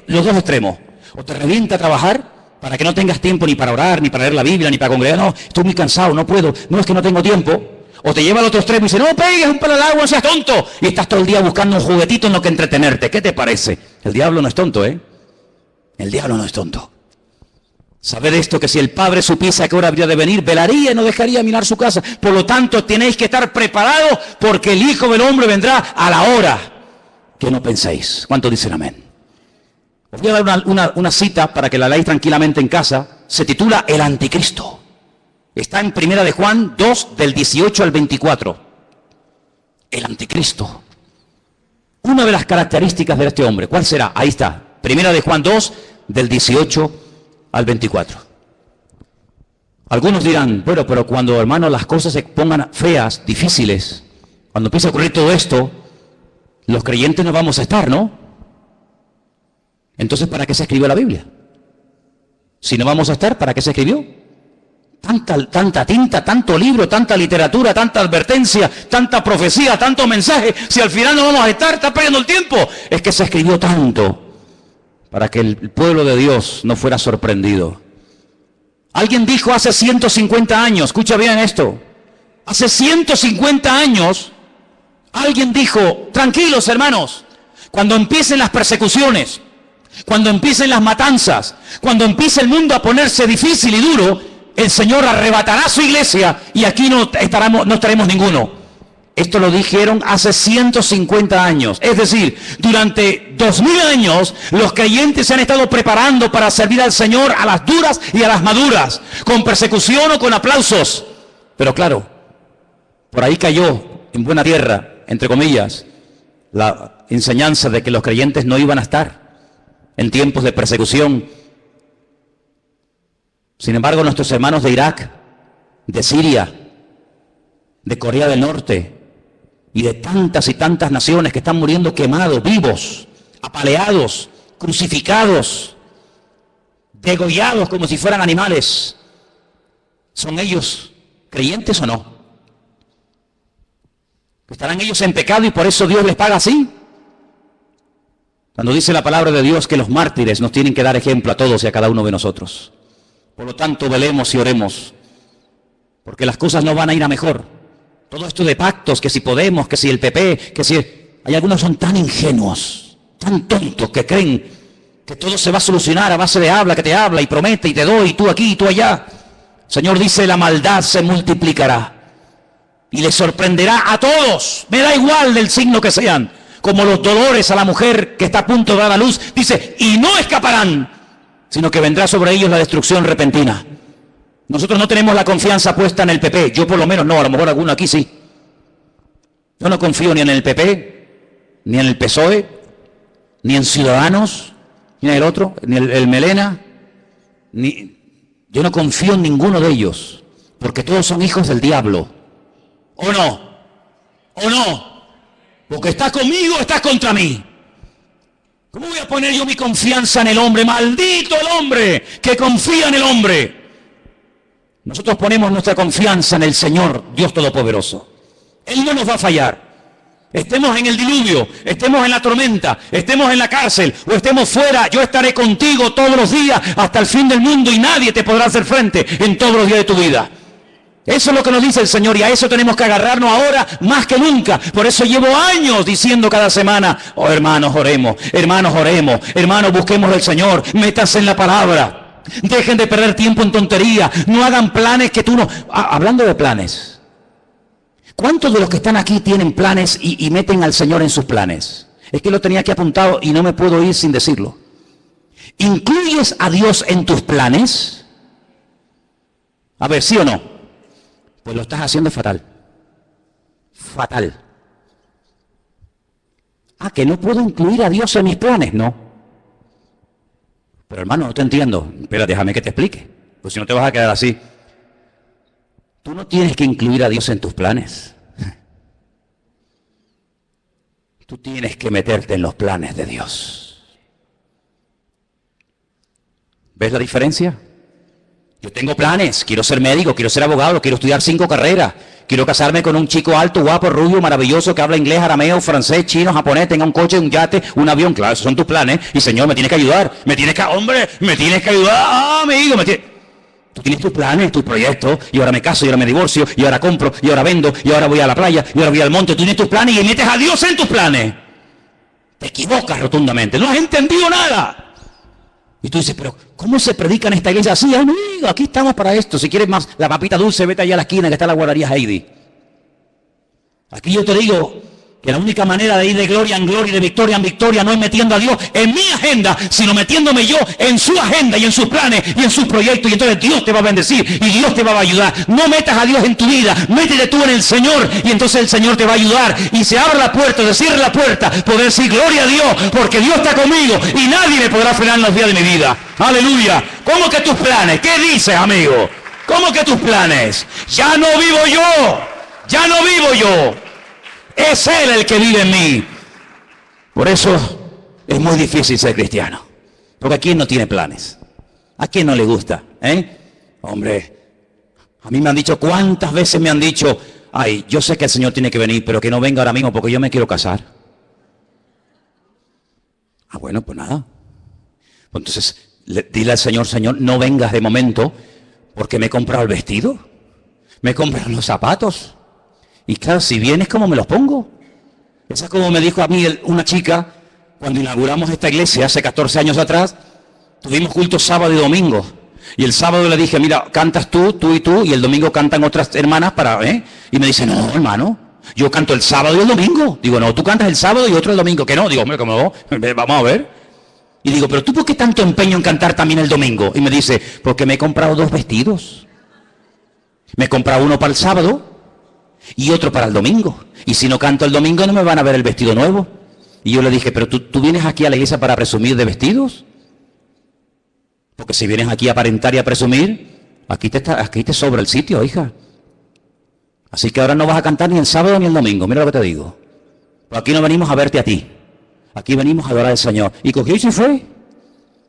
los 2 extremos. O te revienta a trabajar para que no tengas tiempo ni para orar, ni para leer la Biblia, ni para congregar. No, estoy muy cansado, no puedo, no es que no tengo tiempo. O te lleva al otro extremo y dice, no pegues un palo al agua, no seas tonto. Y estás todo el día buscando un juguetito en lo que entretenerte. ¿Qué te parece? El diablo no es tonto, ¿eh? El diablo no es tonto. Sabed esto, que si el padre supiese a qué hora habría de venir, velaría y no dejaría minar su casa. Por lo tanto, tenéis que estar preparados, porque el Hijo del Hombre vendrá a la hora que no penséis. ¿Cuántos dicen amén? Os voy a dar una cita para que la leáis tranquilamente en casa. Se titula El Anticristo. Está en 1 de Juan 2, del 18 al 24. El Anticristo. Una de las características de este hombre, ¿cuál será? Ahí está. 1 de Juan 2, del 18 al 24. Algunos dirán, bueno, pero cuando, hermano, las cosas se pongan feas, difíciles, cuando empiece a ocurrir todo esto, los creyentes no vamos a estar, ¿no? Entonces, ¿para qué se escribió la Biblia? Si no vamos a estar, ¿para qué se escribió? Tanta tinta, tanto libro, tanta literatura, tanta advertencia, tanta profecía, tanto mensaje. Si al final no vamos a estar, está perdiendo el tiempo. Es que se escribió tanto para que el pueblo de Dios no fuera sorprendido. Alguien dijo hace 150 años, escucha bien esto, hace 150 años, alguien dijo, tranquilos hermanos, cuando empiecen las persecuciones, cuando empiecen las matanzas, cuando empiece el mundo a ponerse difícil y duro, el Señor arrebatará su iglesia y aquí no estaremos ninguno. Esto lo dijeron hace 150 años. Es decir, durante 2000 años los creyentes se han estado preparando para servir al Señor a las duras y a las maduras, con persecución o con aplausos. Pero claro, por ahí cayó en buena tierra, entre comillas, la enseñanza de que los creyentes no iban a estar en tiempos de persecución. Sin embargo, nuestros hermanos de Irak, de Siria, de Corea del Norte y de tantas y tantas naciones que están muriendo quemados, vivos, apaleados, crucificados, degollados como si fueran animales, ¿son ellos creyentes o no? ¿Estarán ellos en pecado y por eso Dios les paga así? Cuando dice la palabra de Dios que los mártires nos tienen que dar ejemplo a todos y a cada uno de nosotros. Por lo tanto, velemos y oremos, porque las cosas no van a ir a mejor. Todo esto de pactos, que si Podemos, que si el PP, que si... Hay algunos son tan ingenuos, tan tontos, que creen que todo se va a solucionar a base de habla, que te habla y promete y te doy, y tú aquí y tú allá. El Señor dice, la maldad se multiplicará y le sorprenderá a todos. Me da igual del signo que sean, como los dolores a la mujer que está a punto de dar a luz. Dice, y no escaparán, sino que vendrá sobre ellos la destrucción repentina. Nosotros no tenemos la confianza puesta en el PP, yo por lo menos no, a lo mejor alguno aquí sí. Yo no confío ni en el PP, ni en el PSOE, ni en Ciudadanos, ni en el otro, ni el Melena, yo no confío en ninguno de ellos, porque todos son hijos del diablo. ¿O no? ¿O no? Porque estás conmigo o estás contra mí. ¿Cómo voy a poner yo mi confianza en el hombre? Maldito el hombre que confía en el hombre. Nosotros ponemos nuestra confianza en el Señor, Dios Todopoderoso. Él no nos va a fallar. Estemos en el diluvio, estemos en la tormenta, estemos en la cárcel o estemos fuera, yo estaré contigo todos los días hasta el fin del mundo y nadie te podrá hacer frente en todos los días de tu vida. Eso es lo que nos dice el Señor y a eso tenemos que agarrarnos ahora más que nunca. Por eso llevo años diciendo cada semana, oh hermanos oremos, hermanos busquemos al Señor, métanse en la palabra. Dejen de perder tiempo en tontería. No hagan planes que tú no... Hablando de planes, ¿cuántos de los que están aquí tienen planes y meten al Señor en sus planes? Es que lo tenía aquí apuntado y no me puedo ir sin decirlo. ¿Incluyes a Dios en tus planes? A ver, ¿sí o no? Pues lo estás haciendo fatal. Fatal. ¿Que no puedo incluir a Dios en mis planes? No. Pero hermano, no te entiendo. Espera, déjame que te explique. Pues si no te vas a quedar así. Tú no tienes que incluir a Dios en tus planes. Tú tienes que meterte en los planes de Dios. ¿Ves la diferencia? Yo tengo planes. Quiero ser médico, quiero ser abogado, quiero estudiar 5 carreras. Quiero casarme con un chico alto, guapo, rubio, maravilloso, que habla inglés, arameo, francés, chino, japonés, tenga un coche, un yate, un avión. Claro, esos son tus planes. Y Señor, me tienes que ayudar. Me tienes que ayudar. Amigo, Tú tienes tus planes, tus proyectos. Y ahora me caso, y ahora me divorcio, y ahora compro, y ahora vendo, y ahora voy a la playa, y ahora voy al monte. Tú tienes tus planes y metes a Dios en tus planes. Te equivocas rotundamente. No has entendido nada. Y tú dices, pero ¿cómo se predica en esta iglesia? Así, amigo, aquí estamos para esto. Si quieres más la papita dulce, vete allá a la esquina que está la guardería Heidi. Aquí yo te digo, que la única manera de ir de gloria en gloria y de victoria en victoria no es metiendo a Dios en mi agenda, sino metiéndome yo en su agenda y en sus planes y en sus proyectos. Y entonces Dios te va a bendecir y Dios te va a ayudar. No metas a Dios en tu vida, métete tú en el Señor y entonces el Señor te va a ayudar. Y se abre la puerta, se cierra la puerta, poder decir gloria a Dios, porque Dios está conmigo y nadie me podrá frenar en los días de mi vida. Aleluya. ¿Cómo que tus planes? ¿Qué dices, amigo? ¿Cómo que tus planes? Ya no vivo yo, ya no vivo yo. Es Él el que vive en mí. Por eso es muy difícil ser cristiano. Porque ¿a quién no tiene planes? ¿A quién no le gusta? Hombre, a mí me han dicho, ¿cuántas veces me han dicho? Ay, yo sé que el Señor tiene que venir, pero que no venga ahora mismo porque yo me quiero casar. Ah, bueno, pues nada. Pues entonces, dile al Señor, Señor, no vengas de momento porque me he comprado el vestido, me he comprado los zapatos. Y claro, si vienes, ¿cómo me los pongo? Esa es como me dijo a mí una chica, cuando inauguramos esta iglesia hace 14 años atrás, tuvimos cultos sábado y domingo. Y el sábado le dije, mira, cantas tú y tú, y el domingo cantan otras hermanas Y me dice, no, hermano, yo canto el sábado y el domingo. Digo, no, tú cantas el sábado y otro el domingo. Que no, digo, hombre, ¿cómo no? Vamos a ver. Y digo, pero ¿tú por qué tanto empeño en cantar también el domingo? Y me dice, porque me he comprado 2 vestidos. Me he comprado uno para el sábado y otro para el domingo. Y si no canto el domingo no me van a ver el vestido nuevo. Y yo le dije, pero ¿tú vienes aquí a la iglesia para presumir de vestidos? Porque si vienes aquí a aparentar y a presumir, aquí te sobra el sitio, hija. Así que ahora no vas a cantar ni el sábado ni el domingo, mira lo que te digo. Pero aquí no venimos a verte a ti. Aquí venimos a adorar al Señor. Y cogió y se fue.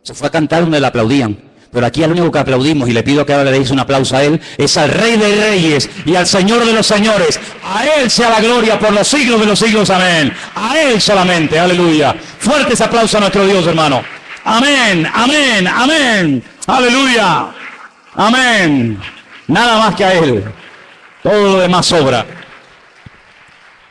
Se fue a cantar donde le aplaudían. Pero aquí al único que aplaudimos, y le pido que ahora le deis un aplauso a Él, es al Rey de Reyes y al Señor de los Señores. A Él sea la gloria por los siglos de los siglos. Amén. A Él solamente. Aleluya. Fuerte ese aplauso a nuestro Dios, hermano. Amén, amén, amén. Aleluya. Amén. Nada más que a Él. Todo lo demás sobra.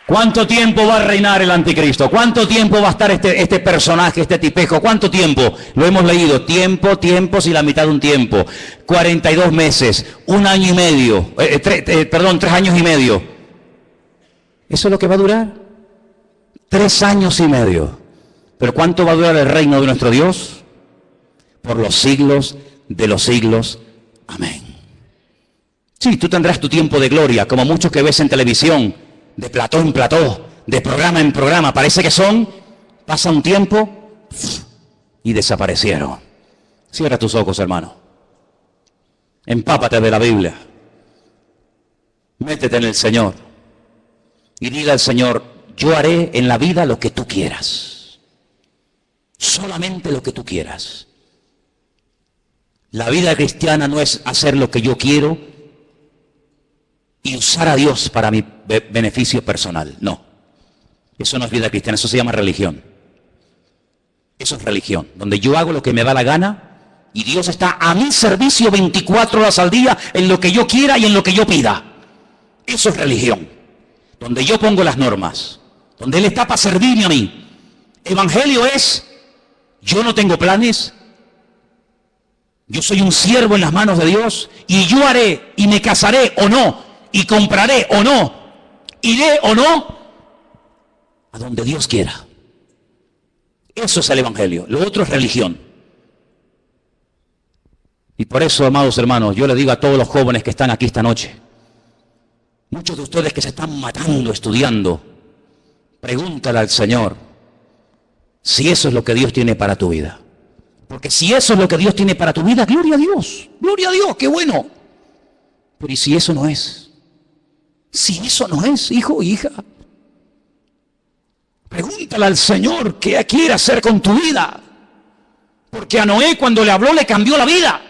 ¿Cuánto tiempo va a reinar el anticristo? ¿Cuánto tiempo va a estar este personaje, este tipejo? ¿Cuánto tiempo? Lo hemos leído. Tiempos y la mitad de un tiempo. 42 meses, 1 año y medio. 3 años y medio. ¿Eso es lo que va a durar? 3 años y medio. ¿Pero cuánto va a durar el reino de nuestro Dios? Por los siglos de los siglos. Amén. Sí, tú tendrás tu tiempo de gloria, como muchos que ves en televisión, de plató en plató, de programa en programa. Parece que pasa un tiempo y desaparecieron. Cierra tus ojos, hermano. Empápate de la Biblia. Métete en el Señor. Y dile al Señor, yo haré en la vida lo que tú quieras. Solamente lo que tú quieras. La vida cristiana no es hacer lo que yo quiero y usar a Dios para mi beneficio personal. No. Eso no es vida cristiana, eso se llama religión. Eso es religión, donde yo hago lo que me da la gana y Dios está a mi servicio 24 horas al día en lo que yo quiera y en lo que yo pida. Eso es religión, donde yo pongo las normas, donde Él está para servirme a mí. Evangelio es, yo no tengo planes, yo soy un siervo en las manos de Dios y yo haré y me casaré o no, y compraré o no, iré o no, a donde Dios quiera. Eso es el Evangelio. Lo otro es religión. Y por eso, amados hermanos, yo le digo a todos los jóvenes que están aquí esta noche, muchos de ustedes que se están matando estudiando, pregúntale al Señor si eso es lo que Dios tiene para tu vida. Porque si eso es lo que Dios tiene para tu vida, gloria a Dios, qué bueno. Pero ¿y si eso no es? Si eso no es, hijo o hija, pregúntale al Señor qué quiere hacer con tu vida. Porque a Noé cuando le habló le cambió la vida.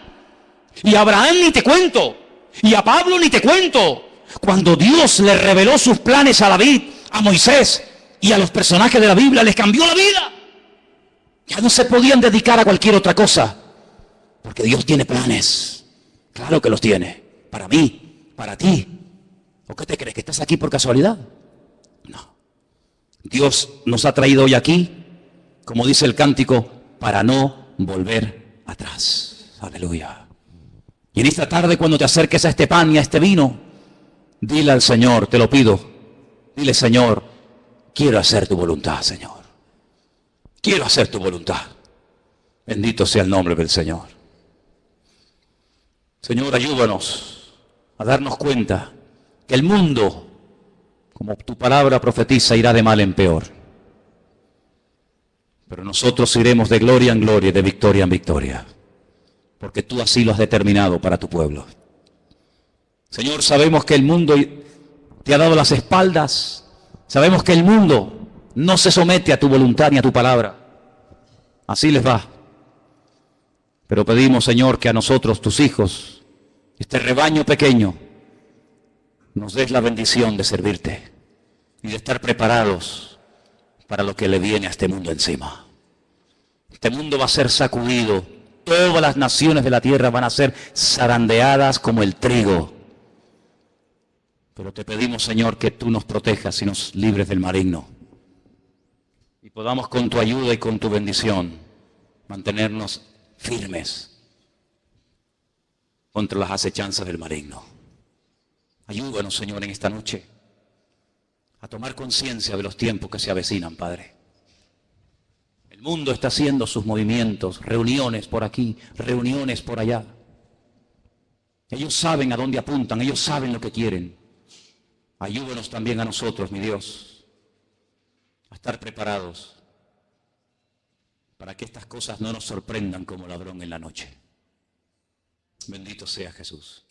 Y a Abraham ni te cuento. Y a Pablo ni te cuento. Cuando Dios le reveló sus planes a David, a Moisés y a los personajes de la Biblia, les cambió la vida. Ya no se podían dedicar a cualquier otra cosa. Porque Dios tiene planes. Claro que los tiene. Para mí, para ti. ¿O qué te crees? ¿Que estás aquí por casualidad? No. Dios nos ha traído hoy aquí, como dice el cántico, para no volver atrás. Aleluya. Y en esta tarde, cuando te acerques a este pan y a este vino, dile al Señor, te lo pido, dile, Señor, quiero hacer tu voluntad, Señor. Quiero hacer tu voluntad. Bendito sea el nombre del Señor. Señor, ayúdanos a darnos cuenta que el mundo, como tu palabra profetiza, irá de mal en peor. Pero nosotros iremos de gloria en gloria y de victoria en victoria, porque tú así lo has determinado para tu pueblo. Señor, sabemos que el mundo te ha dado las espaldas. Sabemos que el mundo no se somete a tu voluntad ni a tu palabra. Así les va. Pero pedimos, Señor, que a nosotros, tus hijos, este rebaño pequeño, nos des la bendición de servirte y de estar preparados para lo que le viene a este mundo encima. Este mundo va a ser sacudido. Todas las naciones de la tierra van a ser zarandeadas como el trigo. Pero te pedimos, Señor, que tú nos protejas y nos libres del maligno. Y podamos con tu ayuda y con tu bendición mantenernos firmes contra las acechanzas del maligno. Ayúdanos, Señor, en esta noche a tomar conciencia de los tiempos que se avecinan, Padre. El mundo está haciendo sus movimientos, reuniones por aquí, reuniones por allá. Ellos saben a dónde apuntan, ellos saben lo que quieren. Ayúdanos también a nosotros, mi Dios, a estar preparados para que estas cosas no nos sorprendan como ladrón en la noche. Bendito sea Jesús.